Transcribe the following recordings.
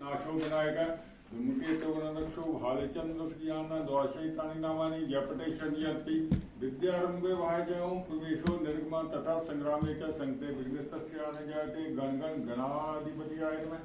नाशो विनायक धूमकेतुवनक्षो भालचंद्रस्कियाना द्वाशैतानि नामानि जपते शनियति विद्यारंभे वाजयं प्रवेशो निर्गमा तथा संग्रामे च संगते विघ्नस्तस्य न जायते गण गण गणाधिपतियाय नमः।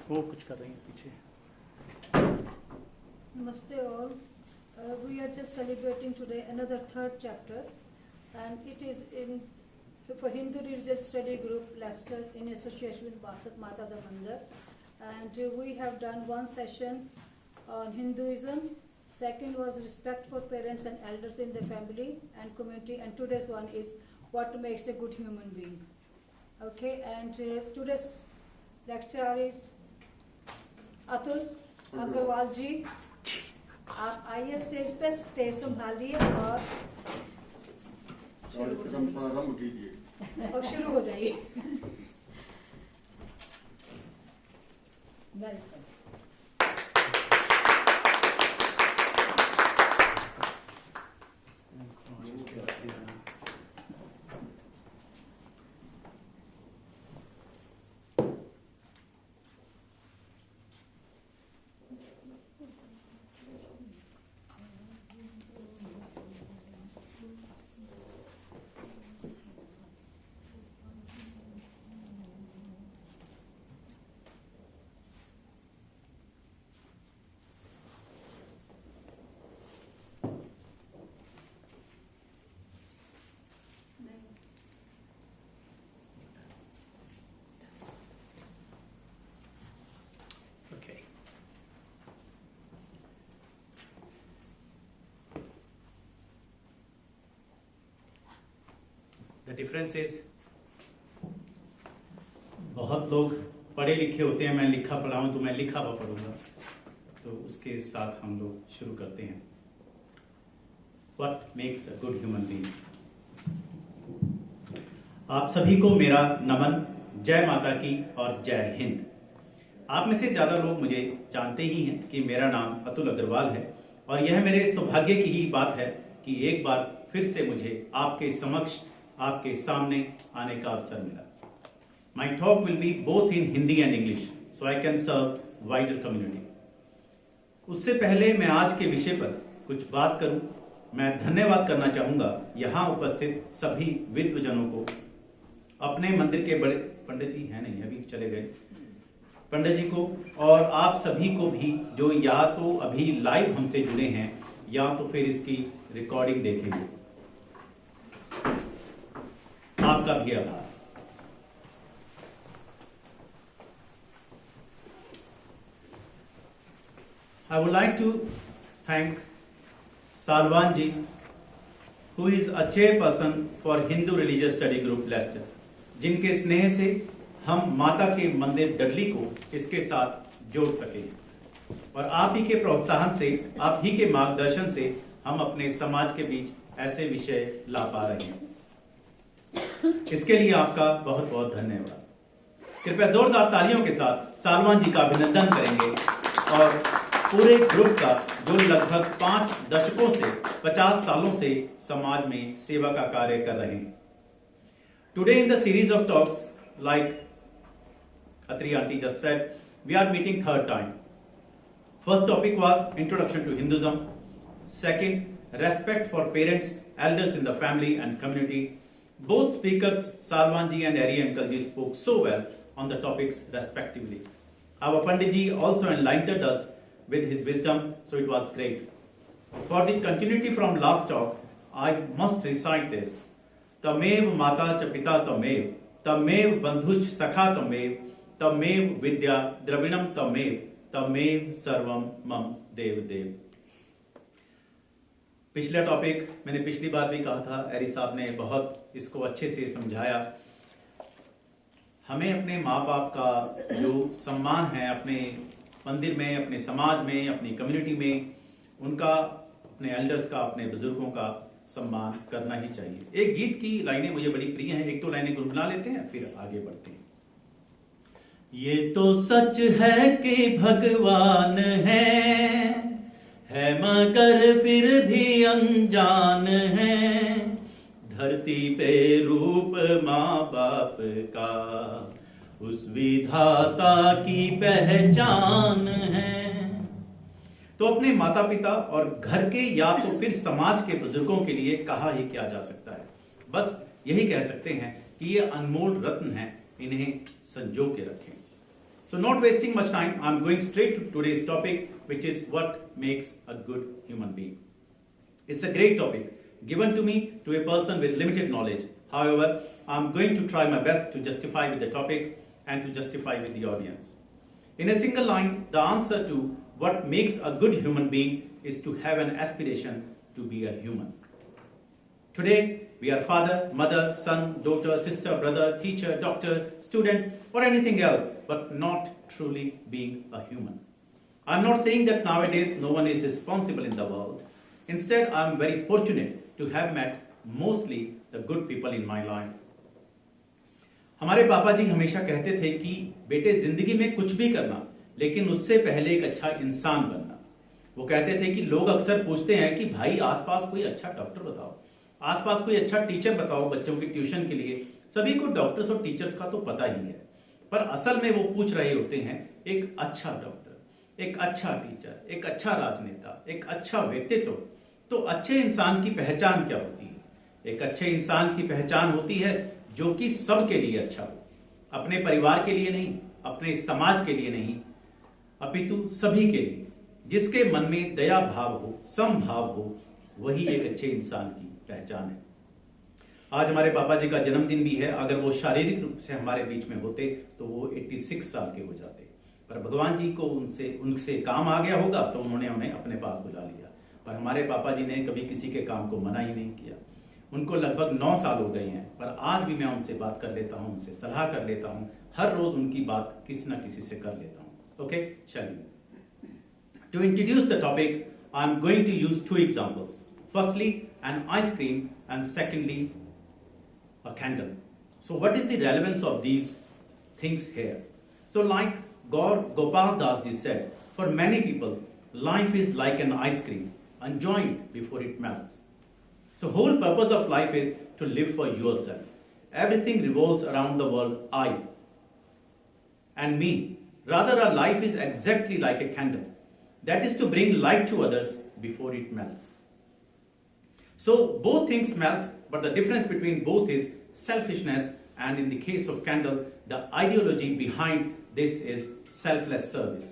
वो कुछ कर रही हैं पीछे। Namaste all. We are just celebrating today another third chapter, and it is for Hindu Religious Study Group Leicester in association with Mata da Mandir. And we have done one session on Hinduism. Second was respect for parents and elders in the family and community. And today's one is what makes a good human being. Okay, and today's lecturer is Atul Agarwal जी। आप आइए stage पे, stage संभालिए और प्रारंभ कीजिए और शुरू हो जाइए। वेलकम। The difference is, बहुत लोग पढ़े लिखे होते हैं, मैं लिखा पढ़ा हूं तो मैं लिखा हुआ पढ़ूंगा, तो उसके साथ हम लोग शुरू करते हैं। What makes a good human being? आप सभी को मेरा नमन, जय माता की और जय हिंद। आप में से ज्यादा लोग मुझे जानते ही हैं कि मेरा नाम अतुल अग्रवाल है, और यह मेरे सौभाग्य की ही बात है कि एक बार फिर से मुझे आपके समक्ष, आपके सामने आने का अवसर मिला। My talk will be both in Hindi and English, so I can serve wider community. उससे पहले मैं आज के विषय पर कुछ बात करूं, मैं धन्यवाद करना चाहूंगा यहाँ उपस्थित सभी विद्वजनों को, अपने मंदिर के बड़े पंडित जी हैं नहीं, अभी चले गए, पंडित जी को, और आप सभी को भी जो या तो अभी लाइव हमसे जुड़े हैं या तो फिर इसकी रिकॉर्डिंग देखेंगे। आपका भी आभार। I would like to thank Salwan ji, who is a chairperson for Hindu Religious Study Group Leicester, जिनके स्नेह से हम माता के मंदिर डडली को इसके साथ जोड़ सके, और आप ही के प्रोत्साहन से, आप ही के मार्गदर्शन से हम अपने समाज के बीच ऐसे विषय ला पा रहे हैं। इसके लिए आपका बहुत बहुत धन्यवाद। कृपया जोरदार तालियों के साथ सालवान जी का अभिनंदन करेंगे और पूरे ग्रुप का, जो लगभग 5 दशकों से 50 सालों से समाज में सेवा का कार्य कर रहे हैं। Today in the series of talks, like Atri aunty just said, we are meeting third time. First topic was introduction to Hinduism. Second, respect for parents, elders in the family and community. Both speakers, Salwanji and Ari Uncle ji, spoke so well on the topics respectively. Our Panditji also enlightened us with his wisdom, so it was great. For the continuity from last talk, I must recite this. Tamev mata cha pita tamev, tamev bandhuch sakha tamev, तमेव विद्या द्रविणम तमेव सर्वम मम देव देव। पिछला topic मैंने पिछली बार भी कहा था, एरी साहब ने बहुत इसको अच्छे से समझाया। हमें अपने माँ बाप का जो सम्मान है, अपने मंदिर में, अपने समाज में, अपनी कम्युनिटी में, उनका, अपने एल्डर्स का, अपने बुजुर्गों का सम्मान करना ही चाहिए। एक गीत की लाइनें मुझे बड़ी प्रिय हैं, एक दो लाइनें गुनगुना लेते हैं फिर आगे बढ़ते हैं। ये तो सच है कि भगवान है मगर फिर भी अनजान है, धरती पे रूप माँ बाप का उस विधाता की पहचान है। तो अपने माता पिता और घर के या तो फिर समाज के बुजुर्गों के लिए कहा ही क्या जा सकता है, बस यही कह सकते हैं कि ये अनमोल रत्न है, इन्हें संजो के रखें। So not wasting much time, I'm going straight to today's topic, which is what makes a good human being. It's a great topic given to me to a person with limited knowledge. However, I'm going to try my best to justify with the topic and to justify with the audience. In a single line, the answer to what makes a good human being is to have an aspiration to be a human. Today, we are father, mother, son, daughter, sister, brother, teacher, doctor, student, or anything else, but not truly being a human. I'm not saying that nowadays no one is responsible in the world. Instead, I'm very fortunate to have met mostly the good people in my life. हमारे पापा जी हमेशा कहते थे कि बेटे जिंदगी में कुछ भी करना, लेकिन उससे पहले एक अच्छा इंसान बनना। वो कहते थे कि लोग अक्सर पूछते हैं कि भाई आसपास कोई अच्छा डॉक्टर बताओ, आसपास कोई अच्छा टीचर बताओ बच्चों की ट्यूशन के लिए। सभी को डॉक्टर्स और टीचर्स का तो पता ही है, पर असल में वो पूछ रहे होते हैं एक अच्छा डॉक्टर, एक अच्छा टीचर, एक अच्छा राजनेता, एक अच्छा व्यक्तित्व। तो अच्छे इंसान की पहचान क्या होती है? एक अच्छे इंसान की पहचान होती है जो कि सबके लिए अच्छा हो, अपने परिवार के लिए नहीं, अपने समाज के लिए नहीं, अपितु सभी के लिए। जिसके मन में दया भाव हो, समभाव हो, वही एक अच्छे इंसान की पहचान है। आज हमारे पापा जी का जन्मदिन भी है। अगर वो शारीरिक रूप से हमारे बीच में होते तो वो 86 साल के हो जाते, पर भगवान जी को उनसे काम आ गया होगा तो उन्होंने उन्हें अपने पास बुला लिया। पर हमारे पापा जी ने कभी किसी के काम को मना ही नहीं किया। उनको लगभग 9 साल हो गए हैं, पर आज भी मैं उनसे बात कर लेता हूं, उनसे सलाह कर लेता हूं, हर रोज उनकी बात किसी ना किसी से कर लेता हूं। ओके, चलिए। To introduce the topic, I am going to use 2 examples. Firstly, an ice cream, and secondly, a candle. So what is the relevance of these things here? So like Gopal Das ji said, for many people, life is like an ice cream, enjoyed before it melts. So whole purpose of life is to live for yourself. Everything revolves around the word I and me. Rather, our life is exactly like a candle. That is to bring light to others before it melts. So both things melt, but the difference between both is selfishness, and in the case of candle, the ideology behind this is selfless service.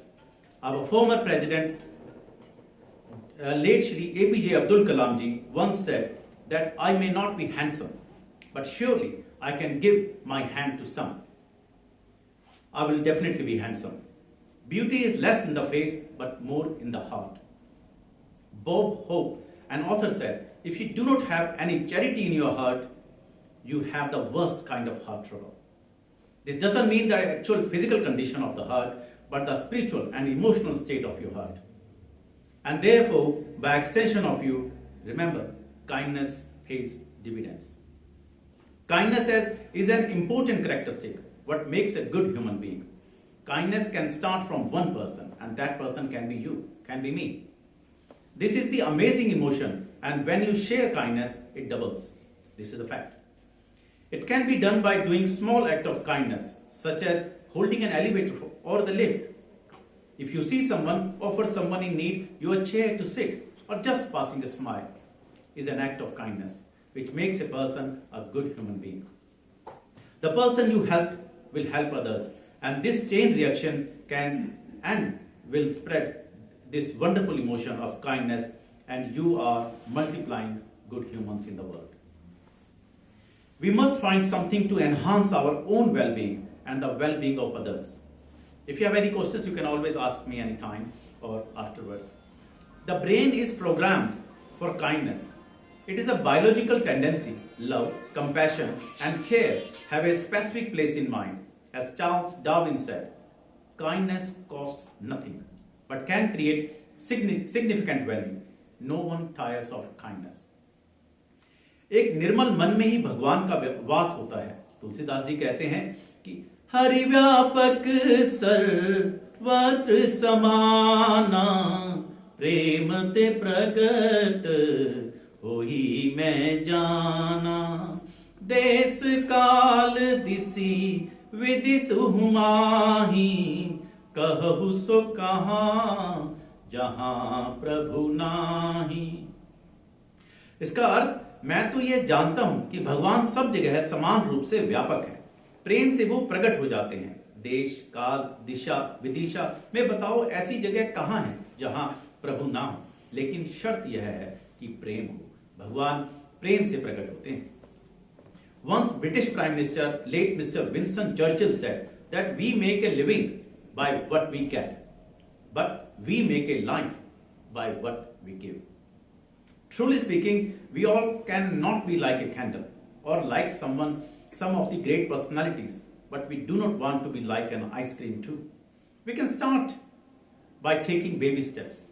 Our former president, late Shri APJ Abdul Kalam ji, once said that I may not be handsome, but surely I can give my hand to some. I will definitely be handsome. Beauty is less in the face, but more in the heart. Bob Hope, an author, said, if you do not have any charity in your heart, you have the worst kind of heart trouble. This doesn't mean the actual physical condition of the heart, but the spiritual and emotional state of your heart. And therefore, by extension of you, remember, kindness pays dividends. Kindness is an important characteristic, what makes a good human being. Kindness can start from one person, and that person can be you, can be me. This is the amazing emotion, and when you share kindness, it doubles. This is a fact. It can be done by doing small acts of kindness, such as holding an elevator or the lift. If you see someone, offer someone in need your chair to sit, or just passing a smile, is an act of kindness, which makes a person a good human being. The person you help will help others, and this chain reaction can and will spread this wonderful emotion of kindness, and you are multiplying good humans in the world. We must find something to enhance our own well-being and the well-being of others. If you have any questions, you can always ask me anytime or afterwards. The brain is programmed for kindness. It is a biological tendency. Love, compassion, and care have a specific place in mind. As Charles Darwin said, kindness costs nothing, but can create significant value. No one tires of kindness. एक निर्मल मन में ही भगवान का वास होता है. तुलसीदास जी कहते हैं कि हरि व्यापक सर्वत्र समाना, प्रेम ते प्रगट होई मैं जाना. देश काल दिसी विदिशु माही, कहु सो कहाँ जहां प्रभु नाही. इसका अर्थ, मैं तो ये जानता हूं कि भगवान सब जगह समान रूप से व्यापक है. प्रेम से वो प्रकट हो जाते हैं. देश काल दिशा विदिशा में बताओ ऐसी जगह कहां है जहां प्रभु ना हो. लेकिन शर्त यह है कि प्रेम हो. भगवान प्रेम से प्रकट होते हैं. Once British Prime Minister, late Mr. Winston Churchill said that we make a living by what we get, but we make a life by what we give. Truly speaking, we all cannot be like a candle or like some of the great personalities, but we do not want to be like an ice cream too. We can start by taking baby steps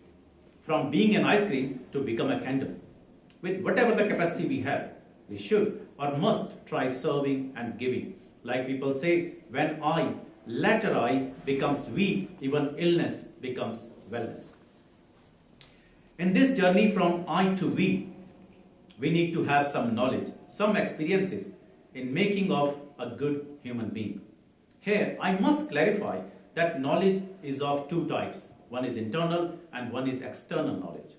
from being an ice cream to become a candle. With whatever the capacity we have, we should or must try serving and giving. Like people say, when I, latter I, becomes we, even illness becomes wellness. In this journey from I to we need to have some knowledge, some experiences in making of a good human being. Here, I must clarify that knowledge is of two types. One is internal and one is external knowledge.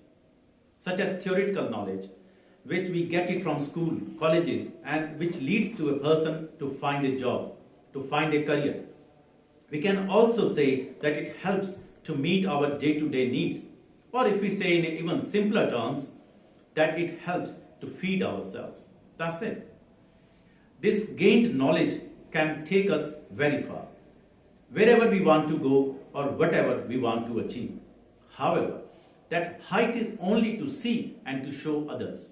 Such as theoretical knowledge, which we get it from school, colleges, and which leads to a person to find a job, to find a career. We can also say that it helps to meet our day-to-day needs, or if we say in even simpler terms, that it helps to feed ourselves. That's it. This gained knowledge can take us very far, wherever we want to go or whatever we want to achieve. However, that height is only to see and to show others.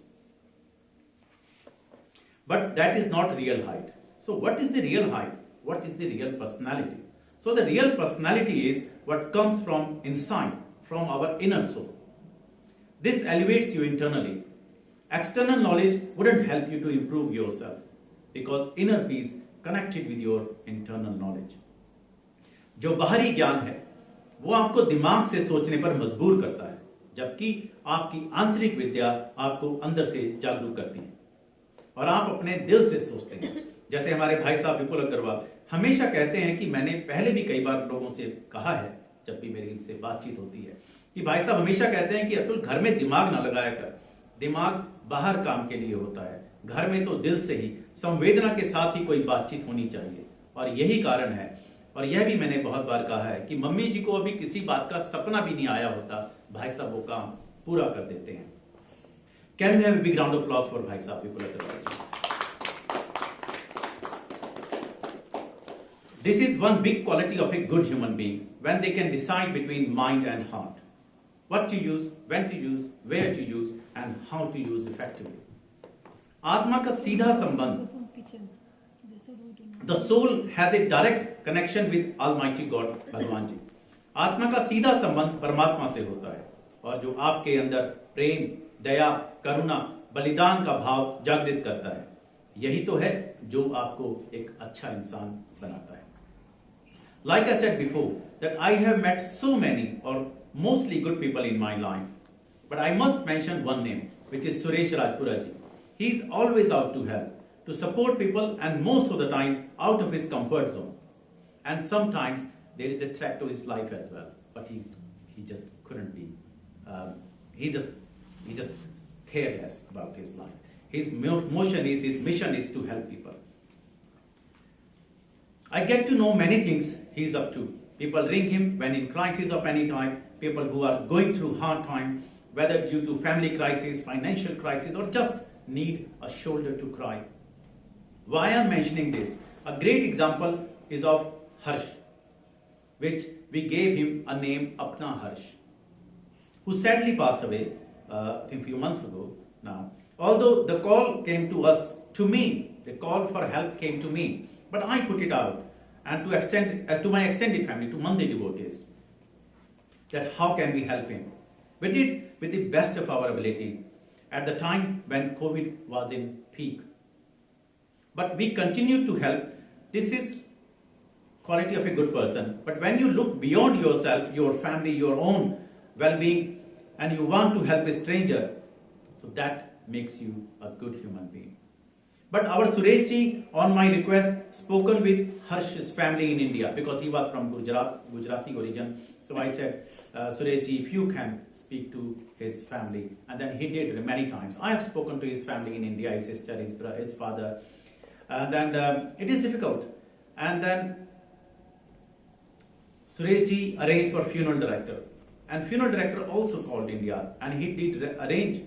But that is not real height. So what is the real height? What is the real personality? So the real personality is what comes from inside, from our inner soul. This elevates you internally. External knowledge wouldn't help you to improve yourself because inner peace connected with your internal knowledge. जो बाहरी ज्ञान है वो आपको दिमाग से सोचने पर मजबूर करता है, जबकि आपकी आंतरिक विद्या आपको अंदर से जागरूक करती है और आप अपने दिल से सोचते हैं. जैसे हमारे भाई साहब विपुल अग्रवाल हमेशा कहते हैं कि मैंने पहले भी कई बार लोगों से कहा है जब भी मेरी इनसे बातचीत होती है कि भाई साहब हमेशा कहते हैं कि अतुल घर में दिमाग ना लगाया कर, दिमाग बाहर काम के लिए होता है, घर में तो दिल से ही संवेदना के साथ ही कोई बातचीत होनी चाहिए. और यही कारण है, और यह भी मैंने बहुत बार कहा है कि मम्मी जी को अभी किसी बात का सपना भी नहीं आया होता, भाई साहब वो काम पूरा कर देते हैं. Can we have a big round of applause for भाई साहब विपुल Agarwal. This is one big quality of a good human being, when they can decide between mind and heart. What to use, when to use, where to use, and how to use effectively. आत्मा का सीधा संबंध. The soul has a direct connection with Almighty God, भगवान जी. आत्मा का सीधा संबंध परमात्मा से होता है और जो आपके अंदर प्रेम, दया, करुणा, बलिदान का भाव जागृत करता है, यही तो है जो आपको एक अच्छा इंसान बनाता है. Like I said before, that I have met so many or mostly good people in my life, but I must mention one name, which is Suresh Rajpura ji. He is always out to help, to support people, and most of the time out of his comfort zone. And sometimes there is a threat to his life as well, but he just couldn't be. He just careless about his life. His mission is to help people. I get to know many things he is up to. People ring him when in crisis of any type, people who are going through hard time, whether due to family crisis, financial crisis, or just need a shoulder to cry. Why I am mentioning this? A great example is of Harsh. which we gave him a name Apna Harsh, who sadly passed away I think a few months ago now. Although the call came to us, to me, the call for help came to me, but I put it out and to my extended family, to Mandi devotees, that how can we help him? We did with the best of our ability at the time when COVID was in peak. But we continued to help. This is quality of a good person. But when you look beyond yourself, your family, your own well-being, and you want to help a stranger, so that makes you a good human being. But our Suresh ji, on my request, spoken with Harsh's family in India, because he was from Gujarati origin. So I said, Suresh ji, if you can speak to his family. And then he did many times. I have spoken to his family in India, his sister, his father. And then it is difficult. And then Suresh ji arranged for funeral director. And funeral director also called India. And he did arrange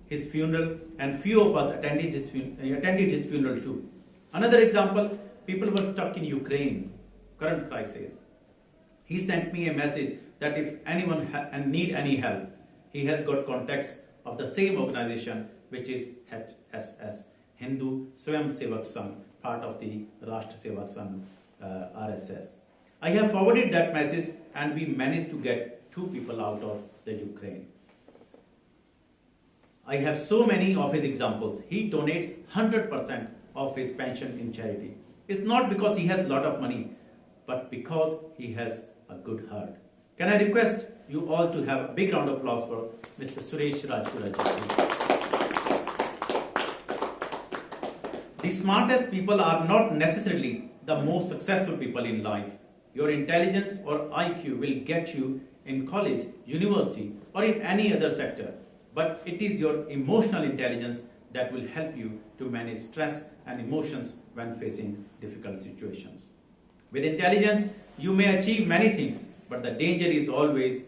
his funeral, and few of us attended his funeral too. Another example, people were stuck in Ukraine, current crisis. He sent me a message that if anyone need any help, he has got contacts of the same organization, which is HSS, Hindu Swayam Sevak Sangh, part of the Rashtra Sevak Sangh, RSS. I have forwarded that message, and we managed to get 2 people out of the Ukraine. I have so many of his examples. He donates 100% of his pension in charity. It's not because he has a lot of money, but because he has a good heart. Can I request you all to have a big round of applause for Mr. Suresh Rajpura. The smartest people are not necessarily the most successful people in life. Your intelligence or IQ will get you in college, university, or in any other sector. But it is your emotional intelligence that will help you to manage stress and emotions when facing difficult situations. With intelligence, you may achieve many things, but the danger is always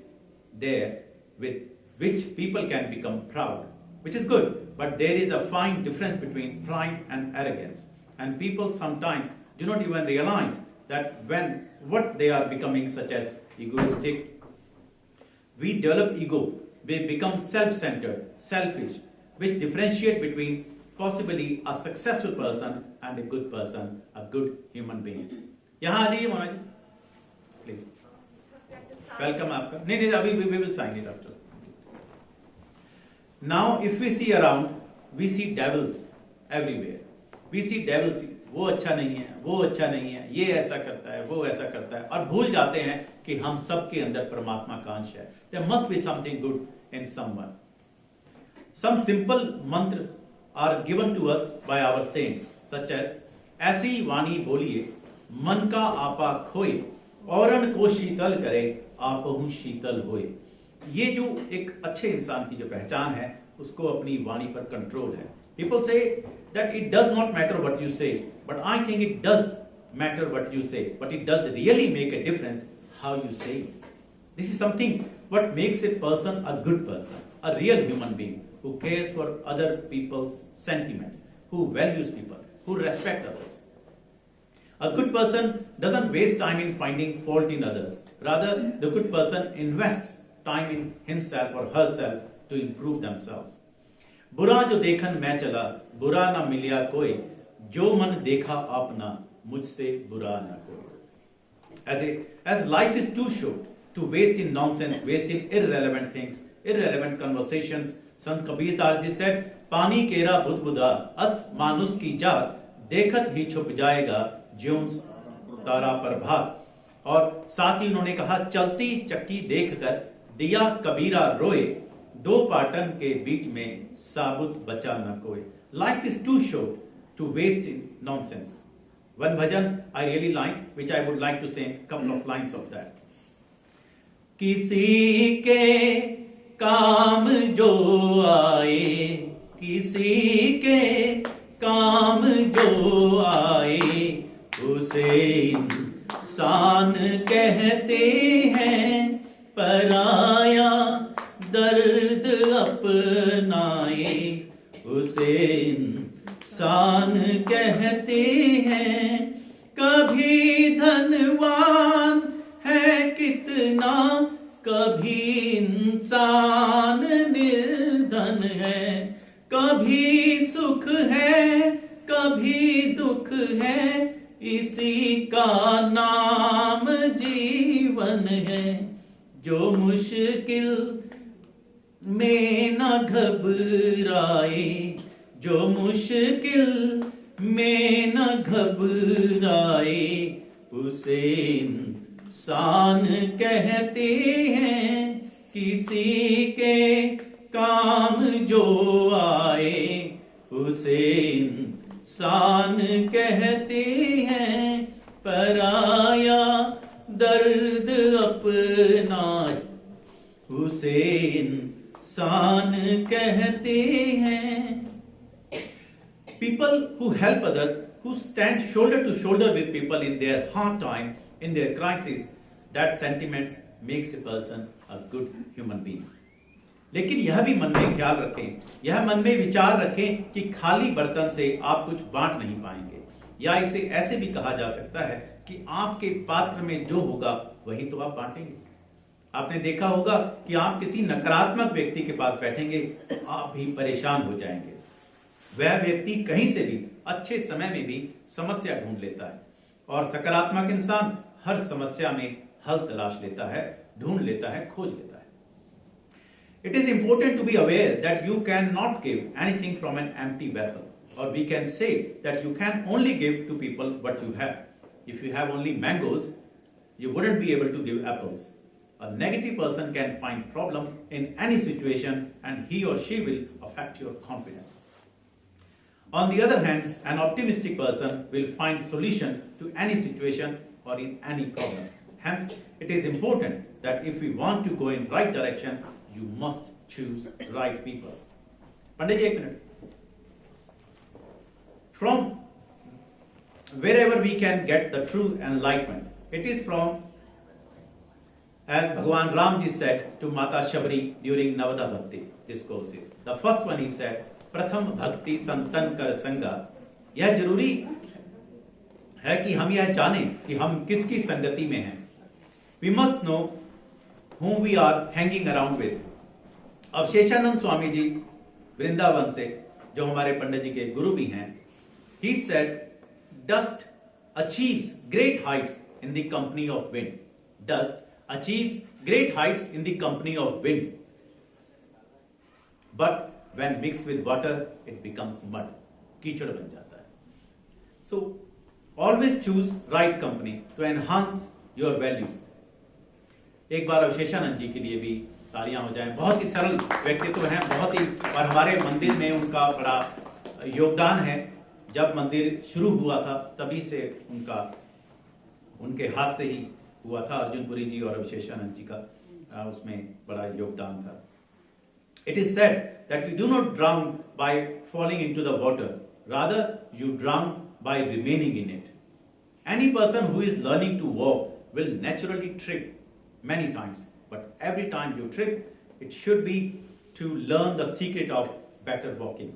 there, with which people can become proud, which is good, but there is a fine difference between pride and arrogance. And people sometimes do not even realize that when what they are becoming, such as egoistic, we develop ego. We become self-centered, selfish, which differentiate between possibly a successful person and a good person, a good human being. यहाँ आ जाइए Mona ji, please. Welcome आपका. नहीं अभी we will sign it after. Now, if we see around, we see devils everywhere. We see devils. वो अच्छा नहीं है, वो अच्छा नहीं है, ये ऐसा करता है, वो ऐसा करता है, और भूल जाते हैं कि हम सबके अंदर परमात्मा का अंश है. There must be something good in someone. Some simple mantras are given to us by our saints, such as ऐसी वाणी बोलिए मन का आपा खोए औरन को शीतल करे आपहु शीतल होए. ये जो एक अच्छे इंसान की जो पहचान है, उसको अपनी वाणी पर कंट्रोल है. People say that it does not matter what you say, but I think it does matter what you say, but it does really make a difference how you say it. This is something what makes a person a good person, a real human being who cares for other people's sentiments, who values people, who respect others. A good person doesn't waste time in finding fault in others. Rather, the good person invests time in himself or herself to improve themselves. बुरा जो देखन मैं चला, बुरा ना मिलिया कोई, जो मन देखा आपना, मुझसे बुरा ना कोई. As life is too short to waste in nonsense, waste in irrelevant things, irrelevant conversations. Sant Kabir Das ji said, पानी केरा बुदबुदा, अस मानुस की जात, देखत ही छुप जाएगा, ज्यों तारा प्रभात. और साथ ही उन्होंने कहा, चलती चक्की देखकर दिया कबीरा रोए, दो पाटन के बीच में साबुत बचा न कोई. Life is too short to waste in nonsense. One bhajan I really like, which I would like to sing a couple of lines of that. किसी के काम जो आए, किसी के काम जो आए, उसे इंसान कहते हैं, पराया दर्द अपनाए, उसे इंसान कहते हैं. कभी धनवान है ना कभी इंसान निर्धन है, कभी सुख है कभी दुख है, इसी का नाम जीवन है। जो मुश्किल में न घबराए, जो मुश्किल में न घबराए, उसे इंसान कहते हैं। किसी के काम जो आए, उसे इंसान कहते हैं। पराया दर्द अपना, उसे इंसान कहते हैं। People who help others, who stand shoulder to shoulder with people in their hard time, in their crisis, that sentiments makes a person a good human being. लेकिन यह भी मन में ख्याल रखें, यह मन में विचार रखें कि खाली बर्तन से आप कुछ बांट नहीं पाएंगे, या इसे ऐसे भी कहा जा सकता है कि आपके पात्र में जो होगा वही तो आप बांटेंगे। आपने देखा होगा कि आप किसी नकारात्मक व्यक्ति के पास बैठेंगे, आप भी परेशान हो जाएंगे। वह व्यक्ति कहीं से भी अच्छे समय में भी समस्या ढूंढ लेता है, और सकारात्मक इंसान हर समस्या में हल तलाश लेता है, ढूंढ लेता है, खोज लेता है। It is important to be aware that you cannot give anything from an empty vessel, or we can say that you can only give to people what you have. If you have only mangoes, you wouldn't be able to give apples. A negative person can find problem in any situation, and he or she will affect your confidence. On the other hand, an optimistic person will find solution to any situation or in any problem. Hence, it is important that if we want to go in right direction, you must choose right people. Pandit ji, 1 minute. From wherever we can get the true enlightenment, it is from, as Bhagwan Ramji said to Mata Shabri during Navada Bhakti discourses. The first one he said, प्रथम भक्ति संतन कर संगा। यह जरूरी है कि हम यह जानें कि हम किसकी संगति में हैं। We must know whom we are hanging around with. अवशेषानंद Swami ji Vrindavan से, जो हमारे पंडित जी के गुरु भी हैं, he said, dust achieves great heights in the company of wind. Dust achieves great heights in the company of wind. But when mixed with water, it becomes mud. कीचड़ बन जाता है. So, always choose right company to enhance your value. एक बार अवशेषानंद जी के लिए भी तालियां हो जाएं। बहुत ही सरल व्यक्तित्व हैं, बहुत ही, और हमारे मंदिर में उनका बड़ा योगदान है। जब मंदिर शुरू हुआ था तभी से उनके हाथ से ही हुआ था। अर्जुनपुरी जी और अवशेषानंद जी का उसमें बड़ा योगदान था। It is said that you do not drown by falling into the water, rather you drown by remaining in it. Any person who is learning to walk will naturally trip many times, but every time you trip, it should be to learn the secret of better walking.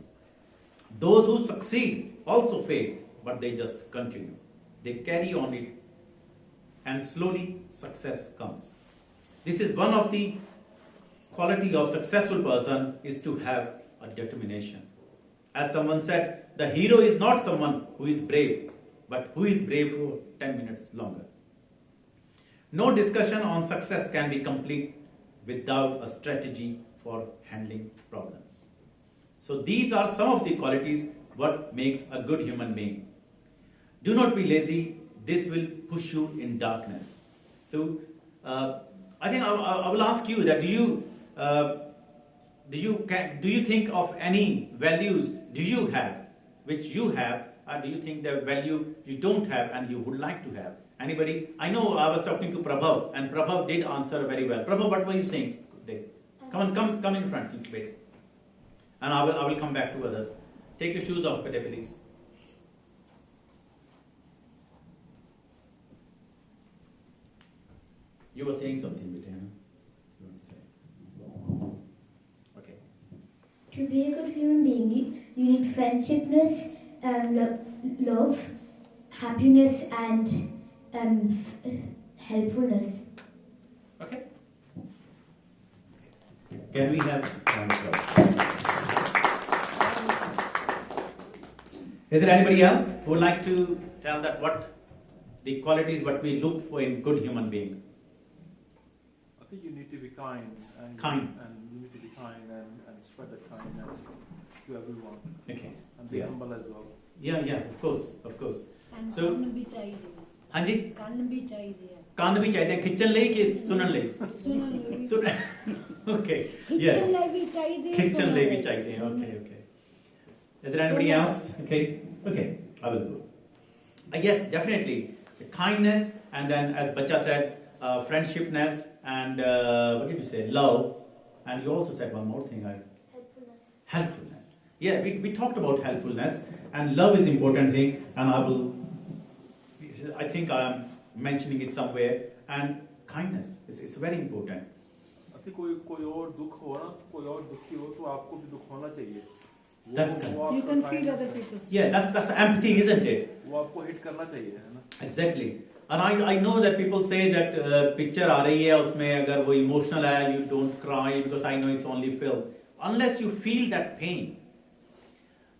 Those who succeed also fail, but they just continue. They carry on it, and slowly success comes. This is one of the quality of successful person, is to have a determination. As someone said, the hero is not someone who is brave, but who is brave for 10 minutes longer. No discussion on success can be complete without a strategy for handling problems. So these are some of the qualities what makes a good human being. Do not be lazy. This will push you in darkness. So I think I will ask you that do you think of any values do you have which you have, or do you think the value you don't have and you would like to have? Anybody? I know I was talking to Prabhav, and Prabhav did answer very well. Prabhav, what were you saying today? Come in front, wait. And I will come back to others. Take your shoes off, please. You were saying something, Bettina. Okay. To be a good human being, you need friendshipness, love, happiness, and helpfulness. Okay? Can we have Is there anybody else who would like to tell that what the qualities what we look for in good human being? I think you need to be kind. And you need to be kind and spread that kindness to everyone. Okay. And be humble as well. Yeah, of course. And So, ਕੰਨ ਵੀ ਚਾਹੀਦੇ ਆ। हाँ जी, ਕੰਨ ਵੀ ਚਾਹੀਦੇ ਆ। कान भी चाहिए खिंचन ले कि सुनन ले? ਸੁਣਨ ਲਈ ਵੀ सुन Okay. ਖਿੱਚਣ Yeah. ਲਈ ਵੀ ਚਾਹੀਦੇ ਆ, Kitchen ਸੁਣਨ lay ਲਈ। भी चाहिए. Okay. Is there anybody else? Okay. I will go. Yes, definitely. Kindness, and then as Bacha said, friendshipness, and what did you say? Love. And you also said one more thing. Helpfulness. Yeah, we talked about helpfulness, and love is important thing, and I think I am mentioning it somewhere. And kindness is very important. I think कोई और दुख हो ना, कोई और दुखी हो तो आपको भी दुख होना चाहिए। That's correct. You can feel other people's. Yeah, that's empathy, isn't it? वो आपको हिट करना चाहिए, है ना? Exactly. And I know that people say that picture आ रही है उसमें अगर वो emotional है, you don't cry because I know it's only film. Unless you feel that pain,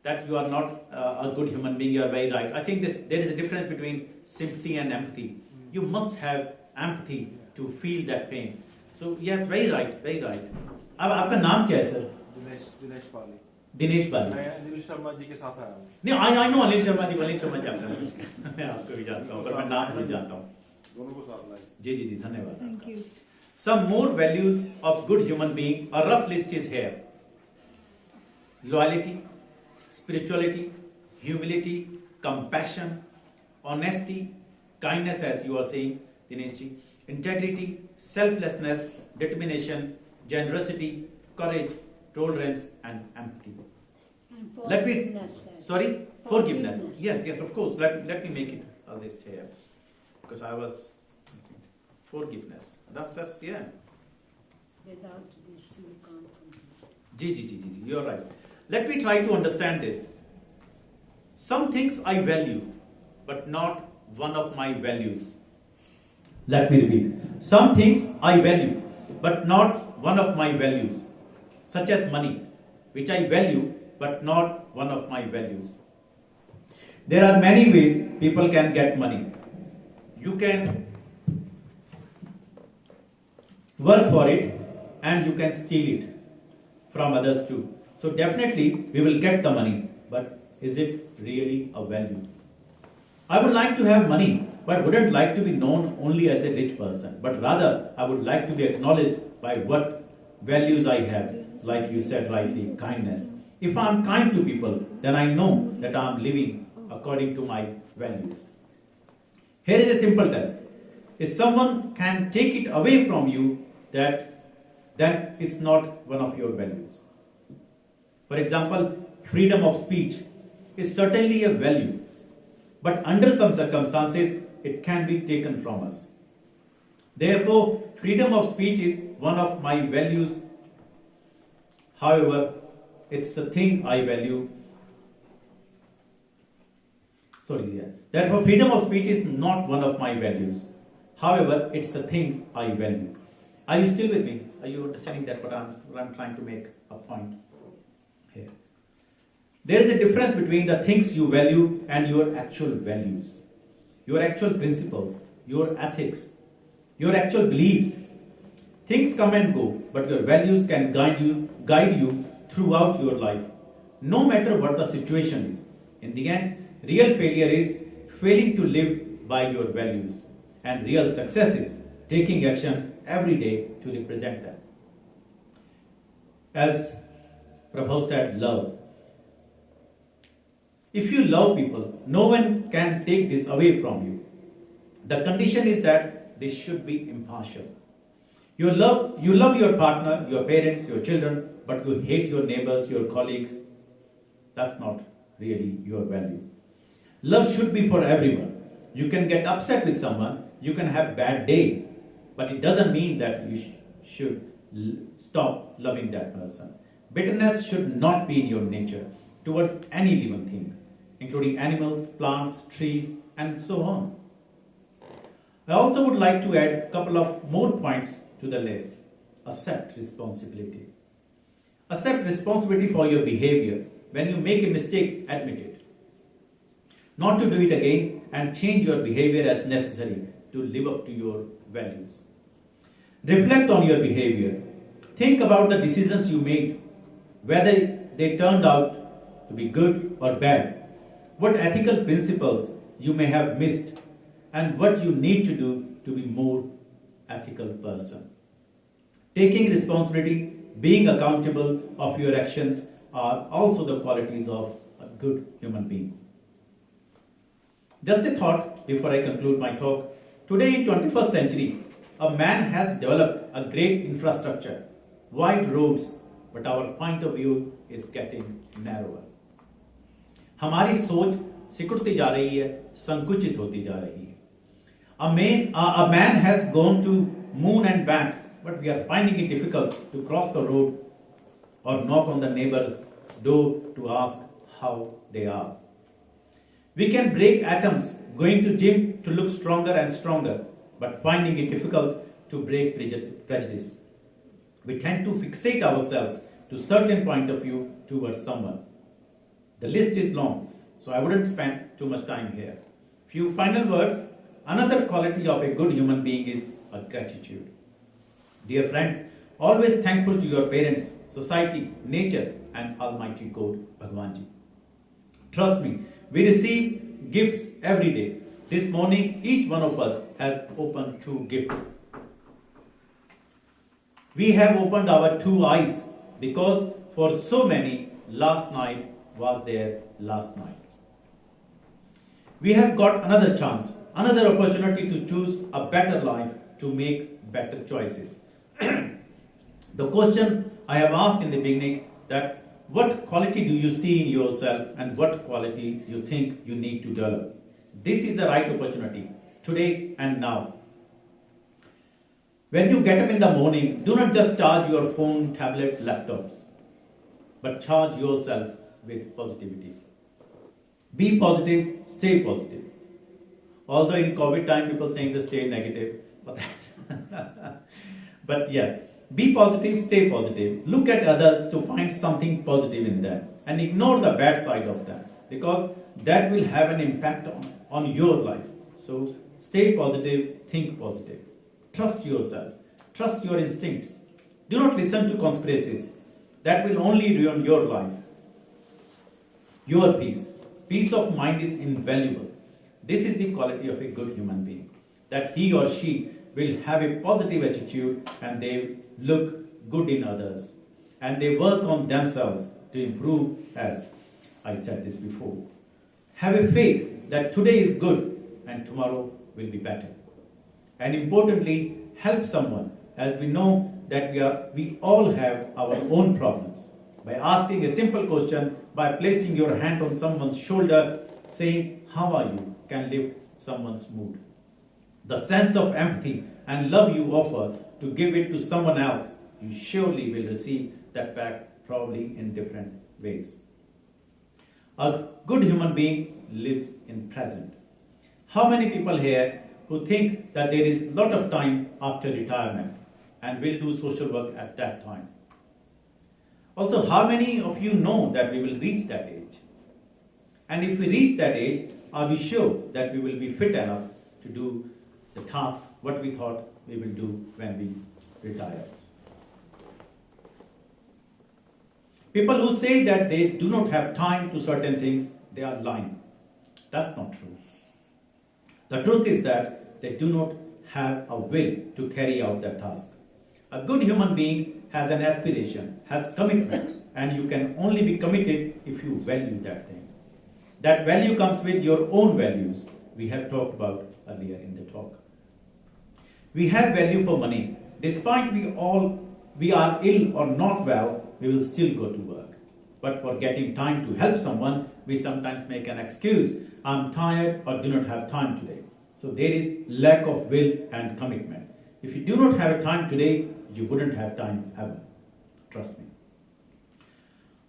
that you are not a good human being, you are very right. I think there is a difference between sympathy and empathy. You must have empathy to feel that pain. So yes, very right. अब आपका नाम क्या है sir? Dinesh पाली। दिनेश पाली। मैं अनिल शर्मा जी के साथ आया हूँ। नहीं, I know अनिल शर्मा जी जानता हूँ। मैं आपको भी जानता हूँ, पर मैं नाम नहीं जानता हूँ। दोनों को साथ लाए। जी, धन्यवाद। Thank you. Some more values of good human being, a rough list is here. Loyalty, spirituality, humility, compassion, honesty, kindness as you are saying, Dinesh ji, integrity, selflessness, determination, generosity, courage, tolerance and empathy. And Let me, forgiveness. forgiveness. Yes, of course. Let me make it a list here. Because I was, forgiveness. That's yeah. Without this you can't complete. Ji, you are right. Let me try to understand this. Some things I value, but not one of my values. Let me repeat. Some things I value, but not one of my values. Such as money, which I value, but not one of my values. There are many ways people can get money. You can work for it, and you can steal it from others too. So definitely we will get the money, but is it really a value? I would like to have money, but wouldn't like to be known only as a rich person, but rather I would like to be acknowledged by what values I have, like you said rightly, kindness. If I am kind to people, then I know that I am living according to my values. Here is a simple test. If someone can take it away from you, that is not one of your values. For example, freedom of speech is certainly a value, but under some circumstances, it can be taken from us. Therefore, freedom of speech is one of my values. However, it's a thing I value. Therefore, freedom of speech is not one of my values. However, it's a thing I value. Are you still with me? Are you understanding that what I'm trying to make a point here? There is a difference between the things you value and your actual values, your actual principles, your ethics, your actual beliefs. Things come and go, but your values can guide you throughout your life, no matter what the situation is. In the end, real failure is failing to live by your values, and real success is taking action every day to represent them. As Prabhu said, love. If you love people, no one can take this away from you. The condition is that this should be impartial. You love your partner, your parents, your children, but you hate your neighbors, your colleagues. That's not really your value. Love should be for everyone. You can get upset with someone, you can have bad day, but it doesn't mean that you should stop loving that person. Bitterness should not be in your nature towards any living thing, including animals, plants, trees, and so on. I also would like to add a couple of more points to the list. Accept responsibility. Accept responsibility for your behavior. When you make a mistake, admit it. Not to do it again and change your behavior as necessary to live up to your values. Reflect on your behavior. Think about the decisions you made, whether they turned out to be good or bad, what ethical principles you may have missed, and what you need to do to be more ethical person. Taking responsibility, being accountable of your actions are also the qualities of a good human being. Just a thought before I conclude my talk. Today in 21st century, a man has developed a great infrastructure, wide roads, but our point of view is getting narrower. हमारी सोच सिकुड़ती जा रही है, संकुचित होती जा रही है. A man has gone to moon and back, but we are finding it difficult to cross the road or knock on the neighbor's door to ask how they are. We can break atoms going to gym to look stronger and stronger, but finding it difficult to break prejudice. We tend to fixate ourselves to certain point of view towards someone. The list is long, so I wouldn't spend too much time here. Few final words. Another quality of a good human being is a gratitude. Dear friends, always thankful to your parents, society, nature, and Almighty God, Bhagwan Ji. Trust me, we receive gifts every day. This morning, each one of us has opened 2 gifts. We have opened our 2 eyes because for so many, last night was their last night. We have got another chance, another opportunity to choose a better life, to make better choices. The question I have asked in the beginning, that what quality do you see in yourself and what quality you think you need to develop? This is the right opportunity, today and now. When you get up in the morning, do not just charge your phone, tablet, laptops, but charge yourself with positivity. Be positive, stay positive. Although in COVID time people saying to stay negative, but yeah, be positive, stay positive. Look at others to find something positive in them and ignore the bad side of them, because that will have an impact on your life. So stay positive, think positive. Trust yourself, trust your instincts. Do not listen to conspiracies. That will only ruin your life. Your peace of mind is invaluable. This is the quality of a good human being, that he or she will have a positive attitude and they look good in others and they work on themselves to improve, as I said this before. Have a faith that today is good and tomorrow will be better. And importantly, help someone, as we know that we all have our own problems. By asking a simple question, by placing your hand on someone's shoulder, saying, "How are you?" can lift someone's mood. The sense of empathy and love you offer to give it to someone else, you surely will receive that back, probably in different ways. A good human being lives in present. How many people here who think that there is a lot of time after retirement and will do social work at that time? Also, how many of you know that we will reach that age? And if we reach that age, are we sure that we will be fit enough to do the task, what we thought we will do when we retire? People who say that they do not have time to certain things, they are lying. That's not true. The truth is that they do not have a will to carry out that task. A good human being has an aspiration, has commitment, and you can only be committed if you value that thing. That value comes with your own values, we have talked about earlier in the talk. We have value for money. Despite we are ill or not well, we will still go to work. But for getting time to help someone, we sometimes make an excuse. I'm tired or do not have time today. So there is lack of will and commitment. If you do not have time today, you wouldn't have time ever. Trust me.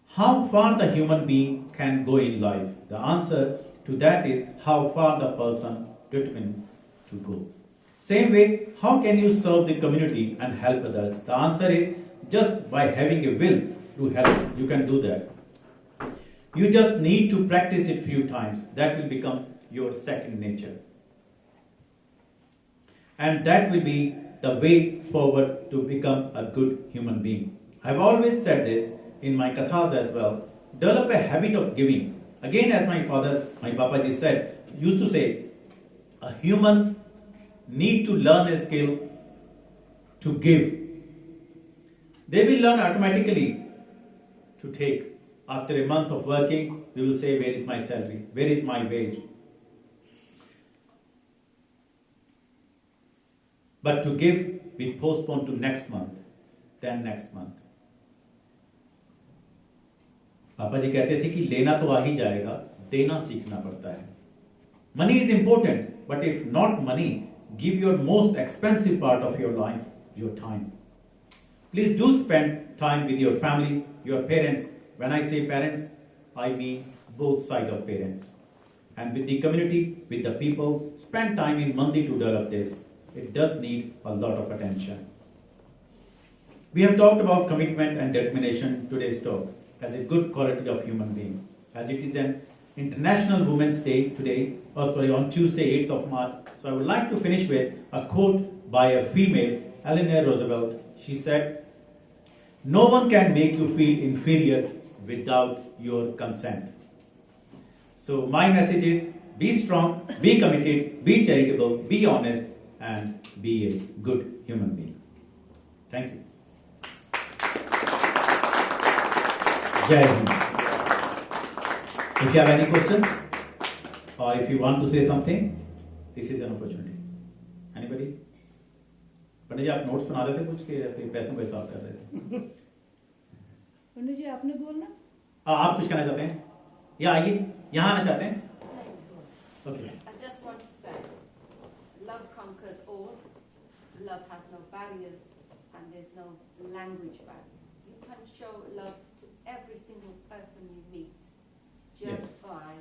How far the human being can go in life? The answer to that is how far the person determined to go. Same way, how can you serve the community and help others? The answer is just by having a will to help. You can do that. You just need to practice it few times. That will become your second nature. And that will be the way forward to become a good human being. I've always said this in my kathas as well. Develop a habit of giving. Again, as my father, my Papaji said, used to say, a human need to learn a skill to give. They will learn automatically to take. After a month of working, we will say, where is my salary? Where is my wage? But to give, we postpone to next month, then next month. पापा जी कहते थे कि लेना तो आ ही जाएगा, देना सीखना पड़ता है. Money is important, but if not money, give your most expensive part of your life, your time. Please do spend time with your family, your parents. When I say parents, I mean both sides of parents. And with the community, with the people, spend time in Mandi to develop this. It does need a lot of attention. We have talked about commitment and determination today's talk as a good quality of human being. As it is an International Women's Day today, on Tuesday, 8th of March. So I would like to finish with a quote by a female, Eleanor Roosevelt. She said, "No one can make you feel inferior without your consent." So my message is, be strong, be committed, be charitable, be honest, and be a good human being. Thank you. Jai Hind. If you have any questions, or if you want to say something, this is an opportunity. Anybody? पंडित जी, आप notes बना रहे थे कुछ के पैसों का हिसाब कर रहे थे? पंडित जी आपने बोलना? आप कुछ कहना चाहते हैं? या आइए, यहाँ आना चाहते हैं? Okay. I just want to say, love conquers all. Love has no barriers, and there's no language barrier. You can show love to every single person you meet just by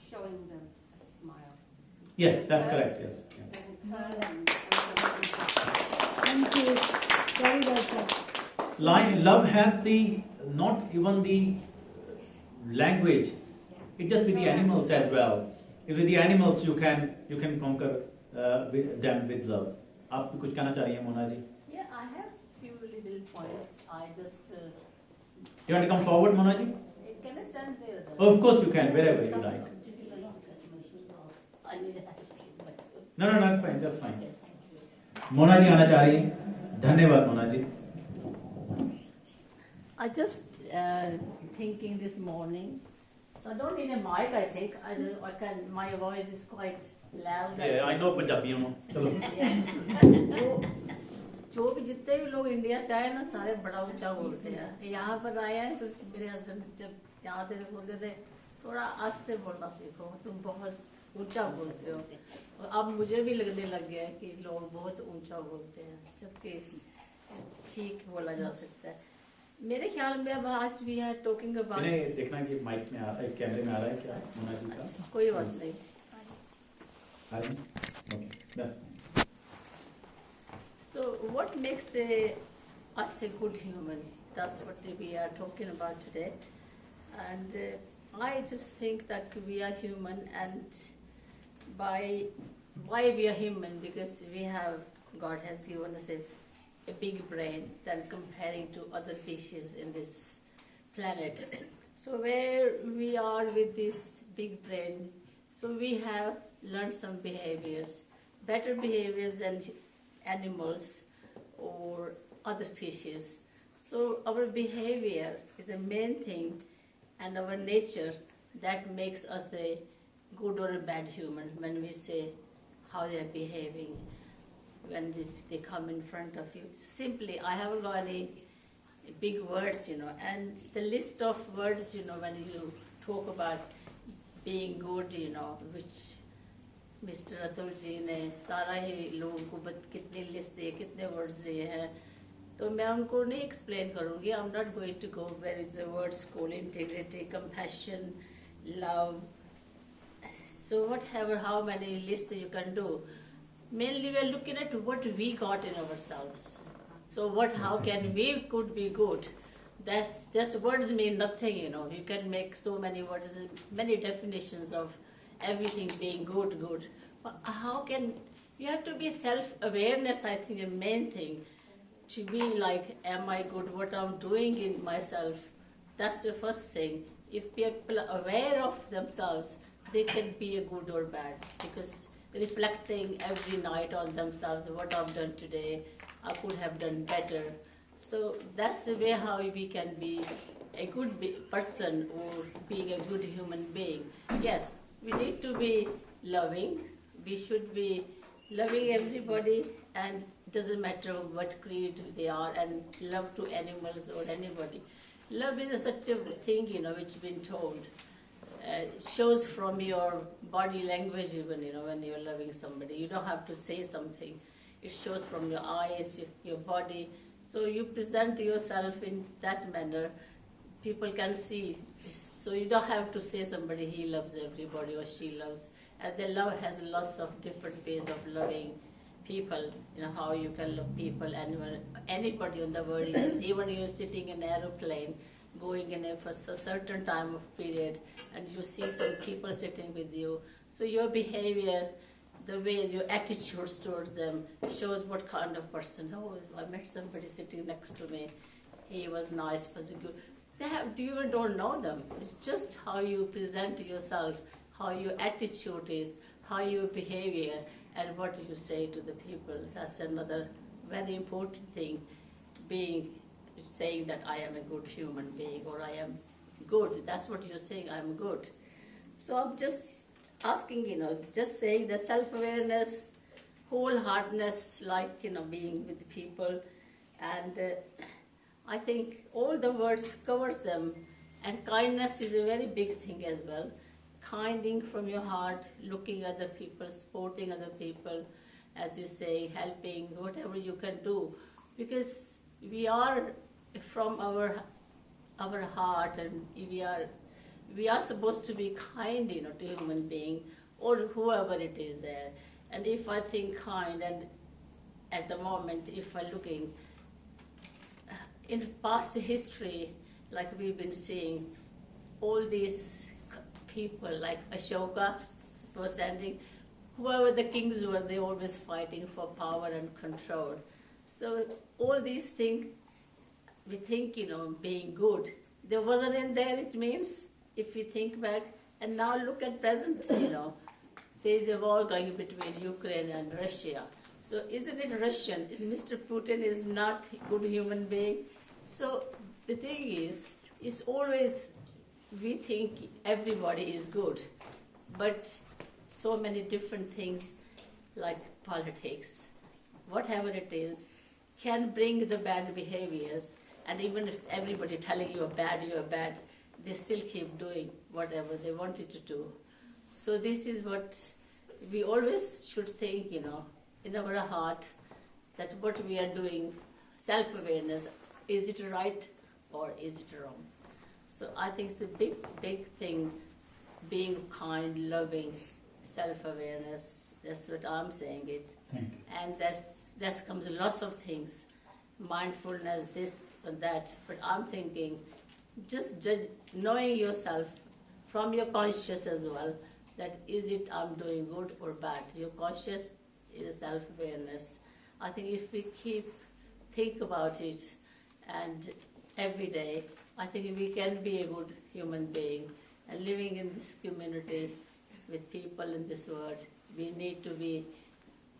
showing them a smile. Yes, that's correct. Yes. It doesn't hurt and Thank you. Very well said. Love has not even the language. It just with the animals as well. With the animals you can conquer them with love. आप कुछ कहना चाह रही हैं Mona ji? Yeah, I have few little points. I just. You want to come forward, Mona ji? Can I stand there? Oh, of course you can, wherever you like. No, that's fine. That's fine. Mona ji आना चाह रही हैं? धन्यवाद Mona ji. I just thinking this morning. So I don't need a mic. I think I can. My voice is quite loud. Yeah, I know Punjabi हूँ. चलो. जो भी जितने भी लोग इंडिया से आए ना सारे बड़ा ऊंचा बोलते हैं. यहाँ पर आए हैं तो मेरे हस्बैंड जब यहाँ थे बोलते थे थोड़ा आस्ते बोलना सीखो, तुम बहुत ऊंचा बोलते हो. और अब मुझे भी लगने लग गया है कि लोग बहुत ऊंचा बोलते हैं, जबकि ठीक बोला जा सकता है. मेरे ख्याल में अब आज भी है टॉकिंग अबाउट. इन्हें देखना कि माइक में आ रहा है, कैमरे में आ रहा है क्या मोना जी का? अच्छा, कोई बात नहीं. Okay, that's fine. So what makes us a good human? That's what we are talking about today. And I just think that we are human, and why we are human, because God has given us a big brain than comparing to other species in this planet. So where we are with this big brain, so we have learned some behaviors, better behaviors than animals or other species. So our behavior is the main thing, and our nature that makes us a good or a bad human. When we say how they are behaving, when they come in front of you, simply I haven't got any big words, and the list of words, when you talk about being good, which Mr. Atul ji ने सारा ही लोगों को कितनी list दिए, कितने words दिए हैं, तो मैं उनको नहीं एक्सप्लेन करूँगी. I'm not going to go where is the words called integrity, compassion, love. So whatever, how many lists you can do, Mainly we are looking at what we got in ourselves. So how can we could be good? That's words mean nothing, You can make so many words, many definitions of everything being good. But how can, you have to be self-awareness, I think, the main thing. To be like, am I good, what I'm doing in myself? That's the first thing. If people are aware of themselves, they can be a good or bad. Because reflecting every night on themselves, what I've done today, I could have done better. So that's the way how we can be a good person or being a good human being. Yes, we need to be loving. We should be loving everybody, and it doesn't matter what creed they are, and love to animals or anybody. Love is such a thing, which has been told. Shows from your body language even, when you're loving somebody. You don't have to say something. It shows from your eyes, your body. So you present yourself in that manner, people can see. So you don't have to say somebody, he loves everybody or she loves. And the love has lots of different ways of loving people, how you can love people, anybody in the world, even you're sitting in an aeroplane, going in for a certain time of period, and you see some people sitting with you. So your behavior, the way your attitudes towards them shows what kind of person. Oh, I met somebody sitting next to me. He was nice, was good. You even don't know them. It's just how you present yourself, how your attitude is, how your behavior, and what you say to the people. That's another very important thing, saying that I am a good human being or I am good. That's what you're saying, I'm good. So I'm just asking, just saying the self-awareness, wholeheartedness, like, being with people. And I think all the words covers them. And kindness is a very big thing as well. Kinding from your heart, looking at other people, supporting other people, as you say, helping, whatever you can do. Because we are from our heart, and we are supposed to be kind, to human being or whoever it is there. And if I think kind, and at the moment, if I'm looking in past history, like we've been seeing, all these people like Ashoka was ending, whoever the kings were, they always fighting for power and control. So all these things, we think, being good. There wasn't in there, it means, if we think back, and now look at present, there's a war going between Ukraine and Russia. So isn't it Russian? Mr. Putin is not a good human being. So the thing is, it's always, we think everybody is good, but so many different things like politics, whatever it is, can bring the bad behaviors. And even if everybody telling you are bad, they still keep doing whatever they wanted to do. So this is what we always should think, in our heart, that what we are doing, self-awareness, is it right or is it wrong? So I think it's the big thing, being kind, loving, self-awareness. That's what I'm saying it. Thank you. And that comes lots of things, mindfulness, this and that. But I'm thinking, just knowing yourself from your conscious as well, that is it I'm doing good or bad. Your conscious is self-awareness. I think if we think about it, and every day, I think we can be a good human being. And living in this community with people in this world, we need to be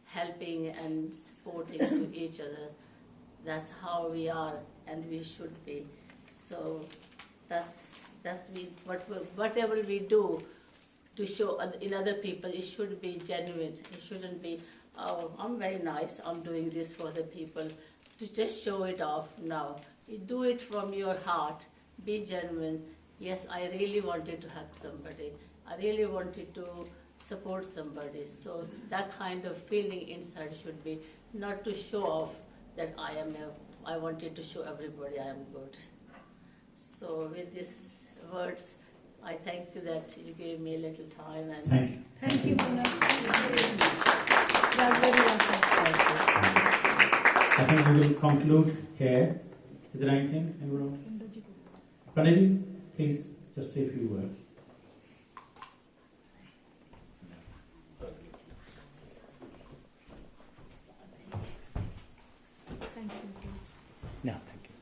helping and supporting to each other. That's how we are, and we should be. So whatever we do to show in other people, it should be genuine. It shouldn't be, oh, I'm very nice, I'm doing this for the people, to just show it off. No, you do it from your heart. Be genuine. Yes, I really wanted to help somebody. I really wanted to support somebody. So that kind of feeling inside should be, not to show off that I wanted to show everybody I am good. So with these words, I thank you that you gave me a little time. And Thank you. Thank you, Mona. are very welcome. I think we will conclude here. Is there anything? Anyone else? Pranay, please just say a few words. Thank you. No, thank you.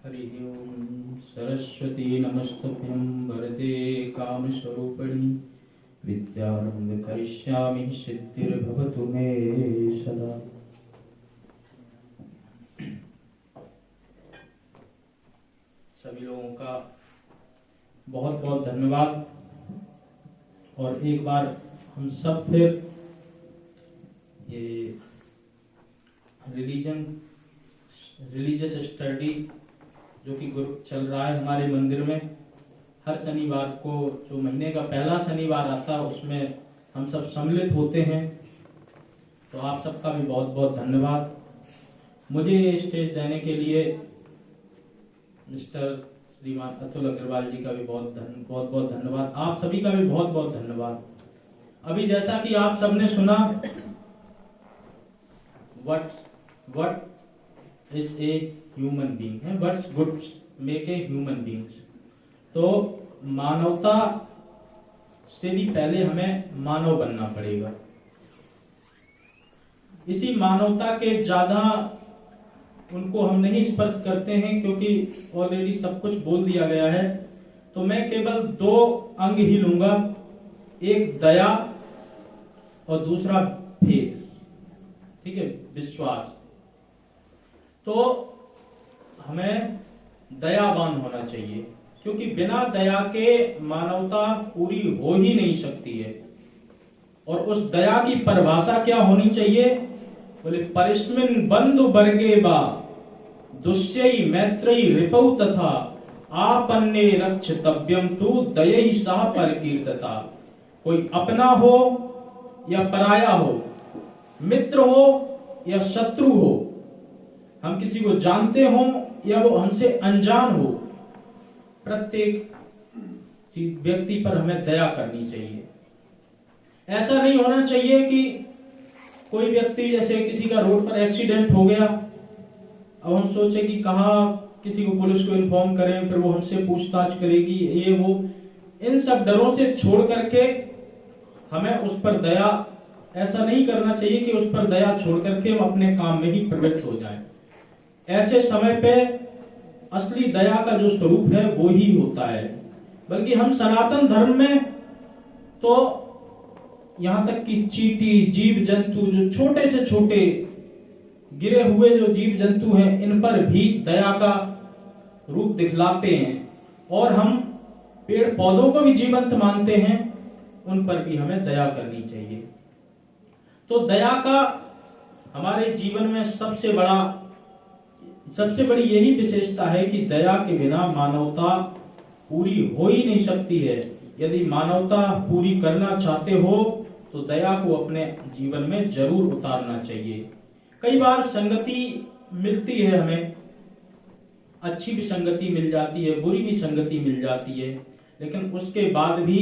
Hari ओम सरस्वती नमस्तभ्यं वरदे कामस्वरूपिणी विद्यारंभ करिष्यामि सिद्धिर्भवतु मे सदा। सभी लोगों का बहुत बहुत धन्यवाद। और एक बार हम सब फिर ये रिलीजियस स्टडी जो कि ग्रुप चल रहा है हमारे मंदिर में, हर शनिवार को जो महीने का पहला शनिवार आता है उसमें हम सब सम्मिलित होते हैं। तो आप सबका भी बहुत बहुत धन्यवाद। मुझे ये स्टेज देने के लिए मिस्टर श्रीमान अतुल अग्रवाल जी का भी बहुत बहुत धन्यवाद। आप सभी का भी बहुत बहुत धन्यवाद। अभी जैसा कि आप सबने सुना, what is a human being है, what's good make a human beings। तो मानवता से भी पहले हमें मानव बनना पड़ेगा। इसी मानवता के ज्यादा उनको हम नहीं स्पर्श करते हैं क्योंकि ऑलरेडी सब कुछ बोल दिया गया है। तो मैं केवल 2 अंग ही लूंगा, एक दया और दूसरा फेथ, ठीक है, विश्वास। तो हमें दयावान होना चाहिए क्योंकि बिना दया के मानवता पूरी हो ही नहीं सकती है। और उस दया की परिभाषा क्या होनी चाहिए? बोले परिस्मिन बंधु वर्गे बा दुष्यई मैत्रेयी रिपौ तथा आपन्ने रक्षतव्यम तु दयैः सह परिकीर्तता। कोई अपना हो या पराया हो, मित्र हो या शत्रु हो, हम किसी को जानते हो या वो हमसे अनजान हो, प्रत्येक व्यक्ति पर हमें दया करनी चाहिए। ऐसा नहीं होना चाहिए कि कोई व्यक्ति, जैसे किसी का रोड पर एक्सीडेंट हो गया, अब हम सोचे कि कहाँ किसी को पुलिस को इन्फॉर्म करें, फिर वो हमसे पूछताछ करेगी, ये वो, इन सब डरों से छोड़ करके हमें उस पर दया, ऐसा नहीं करना चाहिए कि उस पर दया छोड़ करके हम अपने काम में ही प्रवृत्त हो जाएं। ऐसे समय पे असली दया का जो स्वरूप है वो ही होता है। बल्कि हम सनातन धर्म में तो यहां तक कि चींटी, जीव जंतु, जो छोटे से छोटे गिरे हुए जो जीव जंतु हैं, इन पर भी दया का रूप दिखलाते हैं। और हम पेड़ पौधों को भी जीवंत मानते हैं, उन पर भी हमें दया करनी चाहिए। तो दया का हमारे जीवन में सबसे बड़ी यही विशेषता है कि दया के बिना मानवता पूरी हो ही नहीं सकती है। यदि मानवता पूरी करना चाहते हो तो दया को अपने जीवन में जरूर उतारना चाहिए। कई बार संगति मिलती है हमें, अच्छी भी संगति मिल जाती है, बुरी भी संगति मिल जाती है, लेकिन उसके बाद भी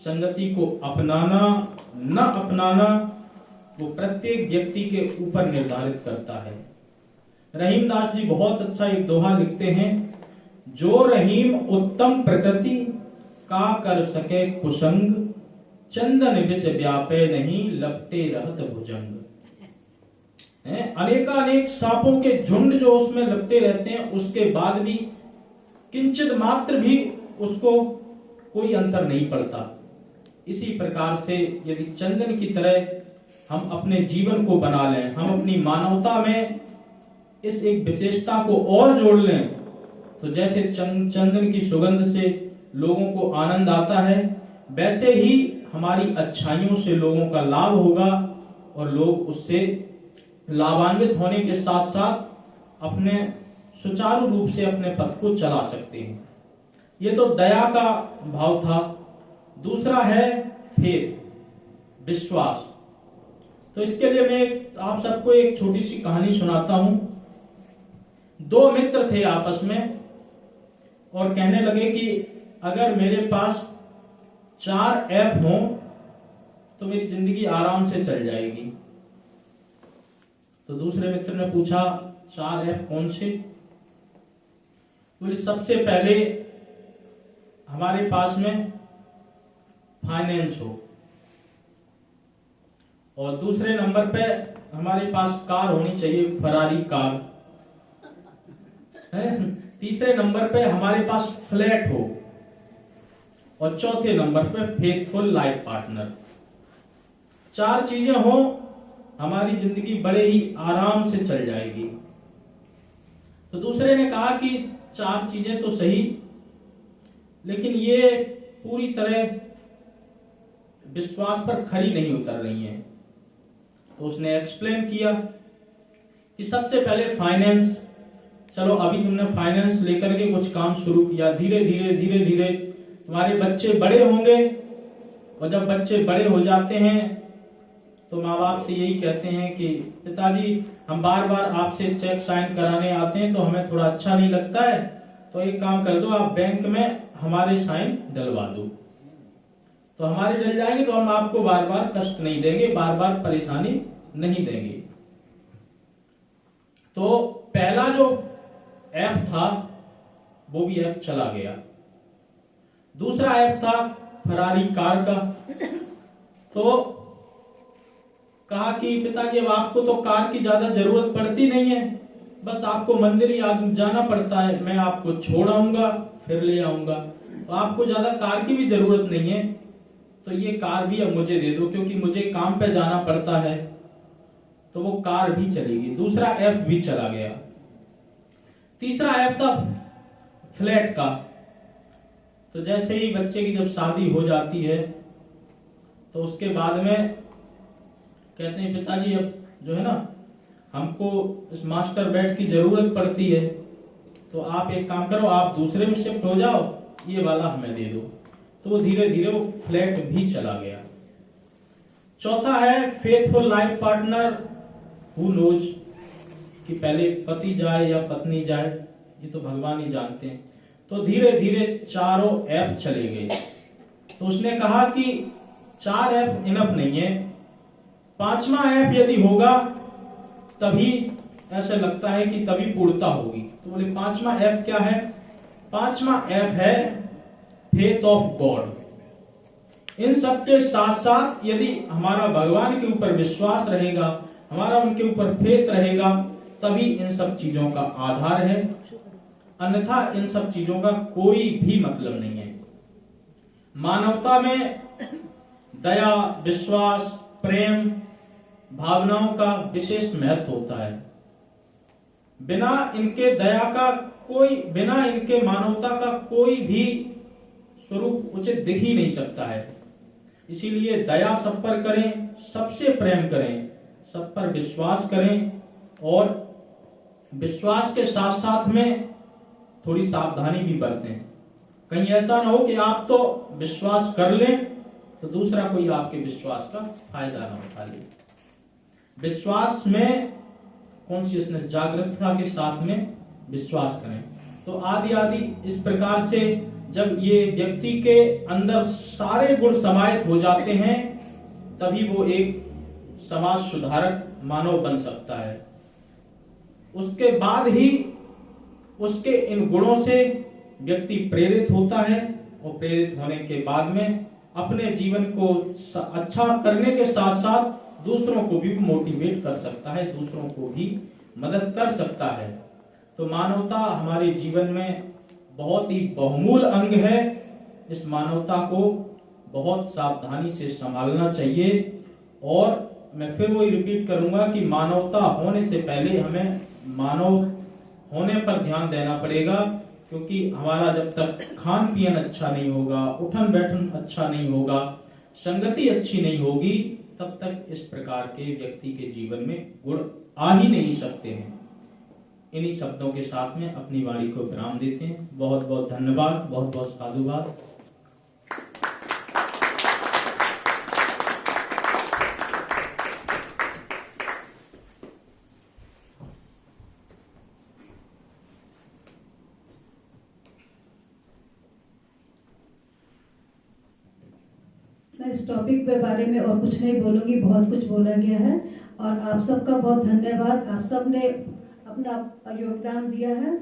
संगति को अपनाना न अपनाना वो प्रत्येक व्यक्ति के ऊपर निर्धारित करता है। रहीम दास जी बहुत अच्छा एक दोहा लिखते हैं, जो रहीम उत्तम प्रकृति का कर सके कुसंग, चंदन विष व्यापे नहीं लपटे रहत भुजंग। अनेकानेक सांपों के झुंड जो उसमें लपटे रहते हैं, उसके बाद भी किंचित मात्र भी उसको कोई अंतर नहीं पड़ता। इसी प्रकार से यदि चंदन की तरह हम अपने जीवन को बना लें, हम अपनी मानवता में इस एक विशेषता को और जोड़ लें, तो जैसे चंदन की सुगंध से लोगों को आनंद आता है, वैसे ही हमारी अच्छाइयों से लोगों का लाभ होगा और लोग उससे लाभान्वित होने के साथ साथ अपने सुचारू रूप से अपने पथ को चला सकते हैं। ये तो दया का भाव था। दूसरा है फेथ, विश्वास। तो इसके लिए मैं आप सबको एक छोटी सी कहानी सुनाता हूं। 2 मित्र थे आपस में, और कहने लगे कि अगर मेरे पास 4 F हों तो मेरी जिंदगी आराम से चल जाएगी। तो दूसरे मित्र ने पूछा 4 F कौन से? बोले सबसे पहले हमारे पास में फाइनेंस हो, और दूसरे नंबर पे हमारे पास कार होनी चाहिए, फरारी कार है। तीसरे नंबर पे हमारे पास फ्लैट हो, और चौथे नंबर पे फेथफुल लाइफ पार्टनर। 4 चीजें हो, हमारी जिंदगी बड़े ही आराम से चल जाएगी। तो दूसरे ने कहा कि 4 चीजें तो सही, लेकिन ये पूरी तरह विश्वास पर खरी नहीं उतर रही हैं। तो उसने एक्सप्लेन किया कि सबसे पहले फाइनेंस, चलो अभी तुमने फाइनेंस लेकर के कुछ काम शुरू किया, धीरे धीरे तुम्हारे बच्चे बड़े होंगे, और जब बच्चे बड़े हो जाते हैं तो माँ बाप से यही कहते हैं कि पिताजी हम बार बार आपसे चेक साइन कराने आते हैं तो हमें थोड़ा अच्छा नहीं लगता है, तो एक काम कर दो, आप बैंक में हमारे साइन डलवा दो। तो हमारे डल जाएंगे तो हम आपको बार बार कष्ट नहीं देंगे, बार बार परेशानी नहीं देंगे। तो पहला जो F था वो भी F चला गया। दूसरा F था फरारी कार का। तो कहा कि पिताजी अब आपको तो कार की ज्यादा जरूरत पड़ती नहीं है, बस आपको मंदिर ही जाना पड़ता है, मैं आपको छोड़ आऊंगा फिर ले आऊंगा, तो आपको ज्यादा कार की भी जरूरत नहीं है, तो ये कार भी अब मुझे दे दो क्योंकि मुझे काम पे जाना पड़ता है। तो वो कार भी चलेगी, दूसरा F भी चला गया। तीसरा F था फ्लैट का। तो जैसे ही बच्चे की जब शादी हो जाती है तो उसके बाद में कहते हैं पिताजी अब जो है ना हमको इस मास्टर बेड की जरूरत पड़ती है, तो आप एक काम करो, आप दूसरे में शिफ्ट हो जाओ, ये वाला हमें दे दो। तो वो धीरे धीरे वो फ्लैट भी चला गया। चौथा है faithful life partner, who knows, कि पहले पति जाए या पत्नी जाए, ये तो भगवान ही जानते हैं। तो धीरे धीरे चारों F चले गए। तो उसने कहा कि 4 F इनफ नहीं है, 5वां F यदि होगा तभी ऐसा लगता है कि तभी पूर्णता होगी। तो बोले 5वां F क्या है? 5वां F है फेथ ऑफ गॉड। इन सबके साथ साथ यदि हमारा भगवान के ऊपर विश्वास रहेगा, हमारा उनके ऊपर फेथ रहेगा, तभी इन सब चीजों का आधार है, अन्यथा इन सब चीजों का कोई भी मतलब नहीं है। मानवता में दया, विश्वास, प्रेम, भावनाओं का विशेष महत्व होता है। बिना इनके दया का कोई, बिना इनके मानवता का कोई भी स्वरूप उचित दिख ही नहीं सकता है। इसीलिए दया सब पर करें, सबसे प्रेम करें, सब पर विश्वास करें, और विश्वास के साथ साथ में थोड़ी सावधानी भी बरतें। कहीं ऐसा ना हो कि आप तो विश्वास कर लें तो दूसरा कोई आपके विश्वास का फायदा ना उठा ले। विश्वास में कॉन्शियसनेस, जागरूकता के साथ में विश्वास करें। तो आदि इस प्रकार से जब ये व्यक्ति के अंदर सारे गुण समाहित हो जाते हैं तभी वो एक समाज सुधारक मानव बन सकता है। उसके बाद ही उसके इन गुणों से व्यक्ति प्रेरित होता है, और प्रेरित होने के बाद में अपने जीवन को अच्छा करने के साथ साथ दूसरों को भी मोटिवेट कर सकता है, दूसरों को भी मदद कर सकता है। तो मानवता हमारे जीवन में बहुत ही बहुमूल अंग है। इस मानवता को बहुत सावधानी से संभालना चाहिए, और मैं फिर वही रिपीट करूंगा कि मानवता होने से पहले हमें मानव होने पर ध्यान देना पड़ेगा, क्योंकि हमारा जब तक खान पीन अच्छा नहीं होगा, उठन बैठन अच्छा नहीं होगा, संगति अच्छी नहीं होगी, तब तक इस प्रकार के व्यक्ति के जीवन में गुण आ ही नहीं सकते हैं। इन्हीं शब्दों के साथ में अपनी वाणी को विराम देते हैं। बहुत बहुत धन्यवाद, बहुत बहुत साधुवाद। इस टॉपिक के बारे में और कुछ नहीं बोलूँगी, बहुत कुछ बोला गया है। और आप सबका बहुत धन्यवाद, आप सब ने अपना योगदान दिया है।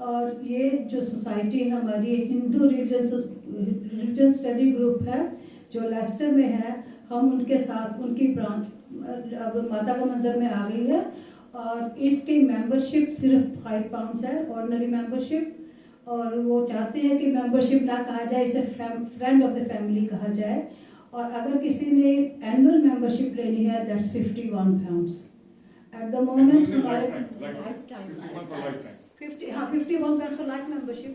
और ये जो सोसाइटी है हमारी, हिंदू रिलीजन स्टडी ग्रुप है जो लेस्टर में है, हम उनके साथ उनकी ब्रांच अब माता का मंदिर में आ गई है। और इसकी मेंबरशिप सिर्फ 5 पाउंड्स है, ऑर्डिनरी मेंबरशिप। और वो चाहते हैं कि मेंबरशिप ना कहा जाए, इसे फ्रेंड ऑफ द फैमिली कहा जाए। और अगर किसी ने एनुअल मेंबरशिप लेनी है, that's 51 pounds at the moment. हमारे 51 pounds for life membership.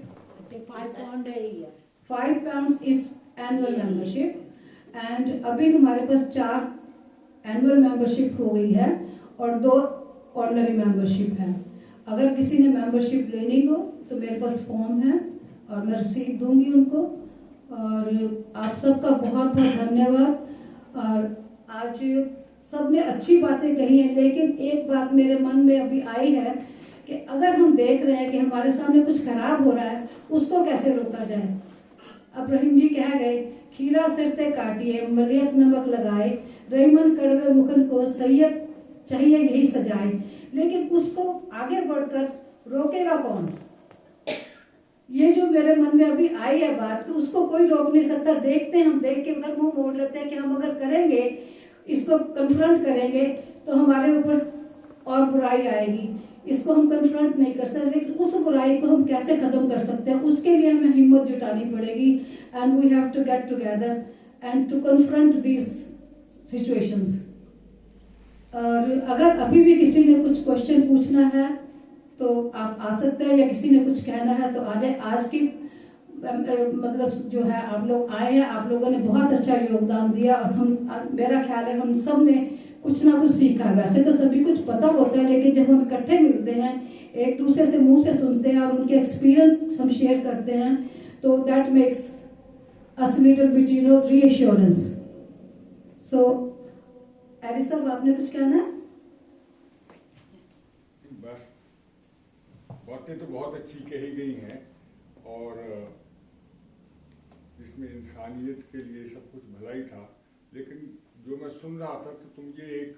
5 pound a year. 5 pounds is annual membership. And अभी हमारे पास 4 एनुअल मेंबरशिप हो गई है और 2 ऑर्डिनरी मेंबरशिप है। अगर किसी ने मेंबरशिप लेनी हो तो मेरे पास फॉर्म है और मैं रसीद दूंगी उनको। और आप सबका बहुत बहुत धन्यवाद। और आज सबने अच्छी बातें कही हैं, लेकिन एक बात मेरे मन में अभी आई है कि अगर हम देख रहे हैं कि हमारे सामने कुछ खराब हो रहा है, उसको कैसे रोका जाए। अब रहीम जी कह गए, खीरा सिरते काटिए मलियत नमक लगाए, रहीमन कड़वे मुखन को सैयद चाहिए यही सजाए। लेकिन उसको आगे बढ़कर रोकेगा कौन? ये जो मेरे मन में अभी आई है बात, तो उसको कोई रोक नहीं सकता। देखते हैं, हम देख के उधर मुंह मोड़ लेते हैं कि हम अगर करेंगे, इसको कन्फ्रंट करेंगे तो हमारे ऊपर और बुराई आएगी। इसको हम कन्फ्रंट नहीं कर सकते, लेकिन उस बुराई को हम कैसे खत्म कर सकते हैं, उसके लिए हमें हिम्मत जुटानी पड़ेगी। And we have to get together and to confront these situations. और अगर अभी भी किसी ने कुछ क्वेश्चन पूछना है तो आप आ सकते हैं, या किसी ने कुछ कहना है तो आ जाए। आज की मतलब जो है, आप लोग आए हैं, आप लोगों ने बहुत अच्छा योगदान दिया। और हम, मेरा ख्याल है हम सब ने कुछ ना कुछ सीखा है। वैसे तो सभी कुछ पता होता है, लेकिन जब हम इकट्ठे मिलते हैं, एक दूसरे से मुंह से सुनते हैं और उनके एक्सपीरियंस हम शेयर करते हैं, तो that makes us little bit reassurance. So एरी साहब, आपने कुछ कहना है? बस बातें तो बहुत अच्छी कही गई हैं और इसमें इंसानियत के लिए सब कुछ भलाई था। लेकिन जो मैं सुन रहा था तो मुझे एक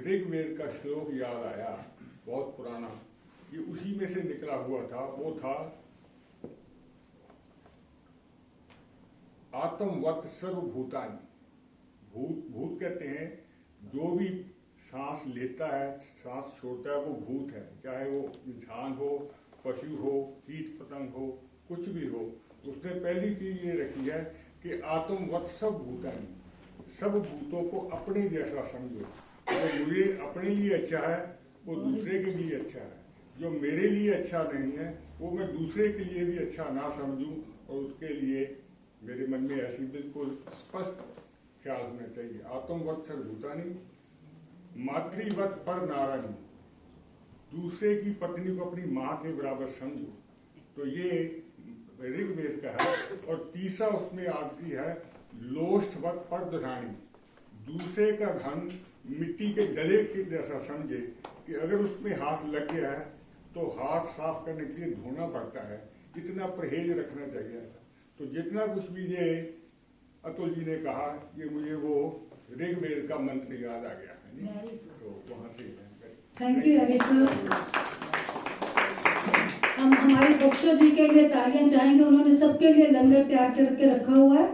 ऋग्वेद का श्लोक याद आया, बहुत पुराना, ये उसी में से निकला हुआ था। वो था, आत्मवत सर्वभूतानि। भूत कहते हैं जो भी सांस लेता है, सांस छोड़ता है, वो भूत है। चाहे वो इंसान हो, पशु हो, कीट पतंग हो, कुछ भी हो। उसने पहली चीज ये रखी है कि आत्मवत सब भूतानि, सब भूतों को अपने जैसा समझो। जो मुझे अपने लिए अच्छा है वो दूसरे के लिए अच्छा है, जो मेरे लिए अच्छा नहीं है वो मैं दूसरे के लिए भी अच्छा ना समझूं। और उसके लिए मेरे मन में ऐसी बिल्कुल स्पष्ट ख्याल होना चाहिए। आत्मवत सर्वभूतानि, मातृवत पर नारायणी, दूसरे की पत्नी को अपनी माँ के बराबर समझो। तो ये ऋग्वेद का है। और तीसरा उसमें आती है, लोष्ठवत पर दधानी, दूसरे का धन मिट्टी के डले के जैसा समझे कि अगर उसमें हाथ लग गया है तो हाथ साफ करने के लिए धोना पड़ता है। इतना परहेज रखना चाहिए। तो जितना कुछ भी ये अतुल जी ने कहा, ये मुझे वो ऋग्वेद का मंत्र याद आ गया है। तो वहां से थैंक यू हरीश सर। हम हमारे बख्शो जी के लिए तालियां चाहेंगे, उन्होंने सबके लिए लंगर तैयार करके रखा हुआ है।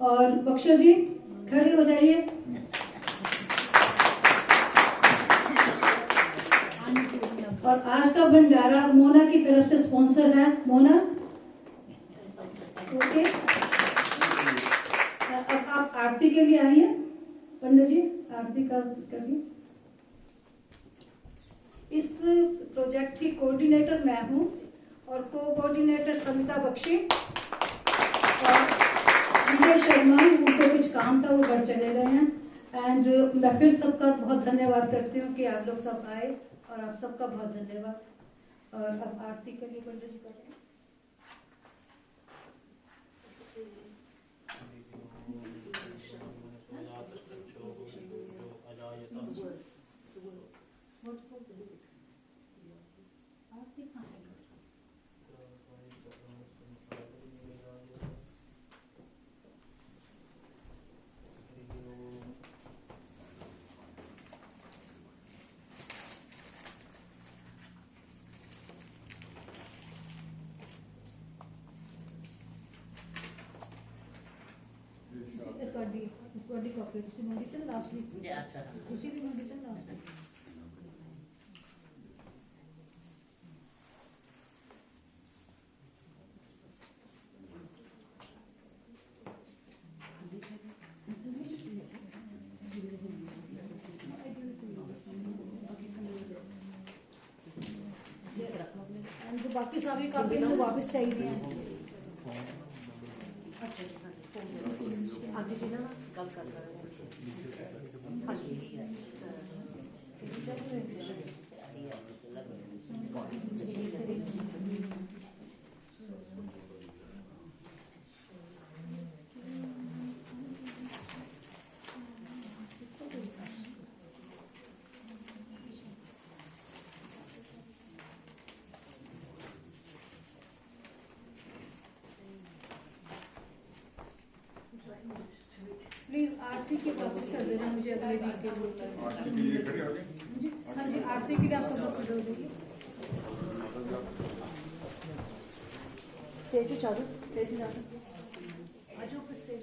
और बख्शो जी खड़े हो जाइए। और आज का भंडारा मोना की तरफ से स्पॉन्सर है। मोना, ओके। अब आप आरती के लिए आइए। पंडित जी आरती का करिए। इस प्रोजेक्ट की कोऑर्डिनेटर मैं हूँ और को-कोऑर्डिनेटर समिता बख्शी और विजय शर्मा। उनको कुछ काम था, वो घर चले गए हैं। एंड मैं फिर सबका बहुत धन्यवाद करती हूँ कि आप लोग सब आए, और आप सबका बहुत धन्यवाद। और अब आरती के लिए पंडित जी करें। ਤੁਹਾਡੀ ਕਾਪੀ ਤੁਸੀਂ ਮੰਗੀ ਸੀ ਲਾਸਟ ਵੀਕ ਅੱਛਾ ਤੁਸੀਂ ਵੀ ਮੰਗੀ ਸੀ ਲਾਸਟ ਵੀਕ बाकी सारी कापी में वापस चाहिए आगे जी ना कल कर प्लीज आरती के वापस कर देना मुझे अगले वीक के लिए आरती के लिए खड़े हो गए हाँ जी आरती के लिए आप सब लोग खड़े हो जाइए स्टेज पे चालू स्टेज पे चालू आज ऊपर स्टेज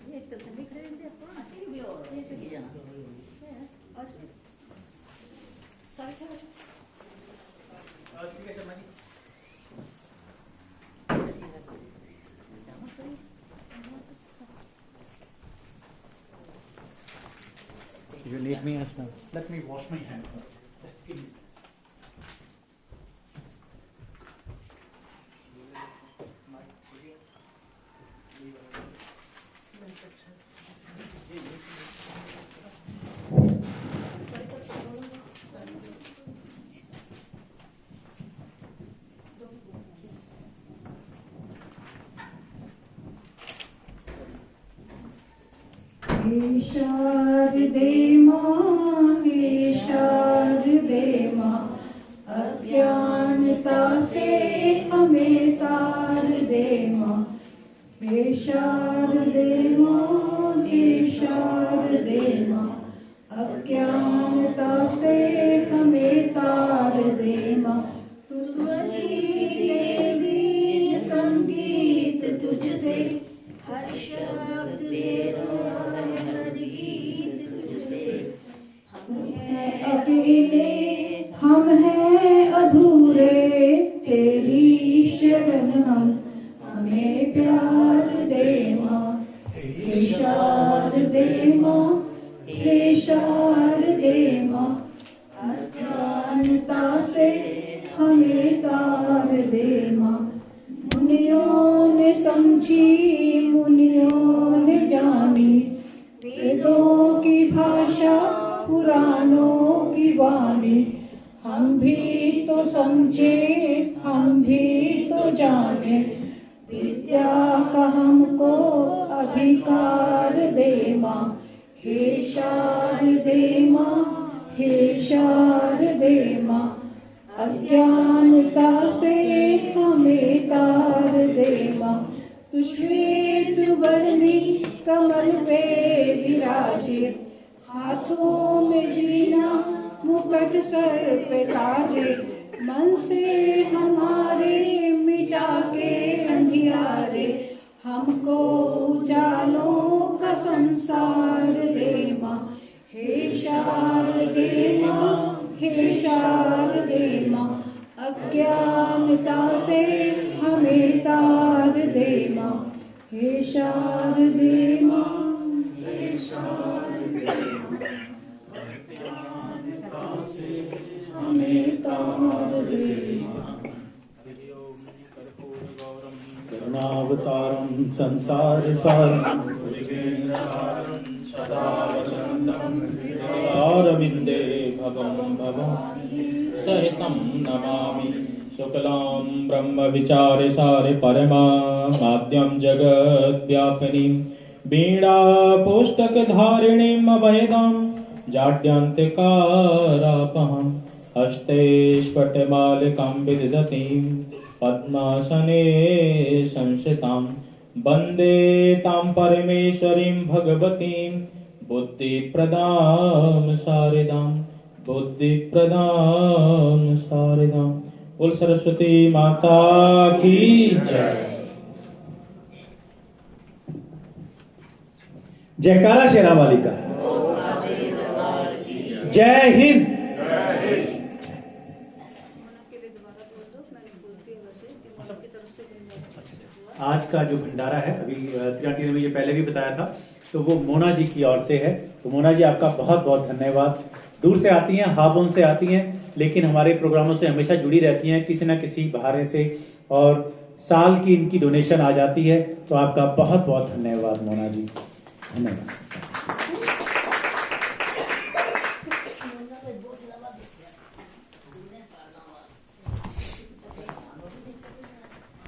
ये तो दिख रहे हैं आपको आरती भी और ये चली जाना आज सारे क्या ठीक है Sharma ji You need me as well. Let me wash my hands first. Just give me. शारदे माँ अज्ञानता से हमें तार दे माँ हे शारदे माँ अज्ञानता से हमें तार दे माँ तू स्वर की देवी संगीत तुझसे हर शब्द तेरा अकेले हम हैं अधूरे तेरी शरण हमें प्यार दे माँ हे शारदे माँ अज्ञानता से हमें तार दे माँ मुनियों ने समझी मुनियों ने जानी वेदों की भाषा पुराणों की वाणी हम भी तो समझे हम भी तो जाने विद्या का हमको अधिकार दे माँ हे शारदे माँ अज्ञानता से हमें तार दे माँ तू श्वेत वर्णी कमल पे विराजे हाथों में वीणा मुकुट सर पे ताजे मन से हमारे मिटा के अंधियारे हमको उजालों का संसार दे माँ हे शारदे माँ अज्ञानता से हमें तार दे माँ हे शारदे माँ करुणावतारं संसार सारं सदा वसन्तं अरविन्दे भवं सहितं नमामि शुक्लां ब्रह्म विचारे सारे परमाद्यं जगद्व्यापिनीं वीणा पुस्तक धारिणीं अभयदां जाड्यान्तिकारापहं हस्ते स्फटिकमालिकां विदधतीं पद्मासने संस्थितां वन्दे तां परमेश्वरीं भगवतीं बुद्धिप्रदां शारदां बोल सरस्वती माता की जय। जयकारा शेरावाली का। जय हिंद। आज का जो भंडारा है, अभी त्रियाटी ने मुझे पहले भी बताया था, तो वो मोना जी की ओर से है। तो मोना जी आपका बहुत बहुत धन्यवाद। दूर से आती हैं, हाबों से आती हैं, लेकिन हमारे प्रोग्रामों से हमेशा जुड़ी रहती हैं किसी न किसी बहाने से, और साल की इनकी डोनेशन आ जाती है। तो आपका बहुत बहुत धन्यवाद मोना जी, धन्यवाद।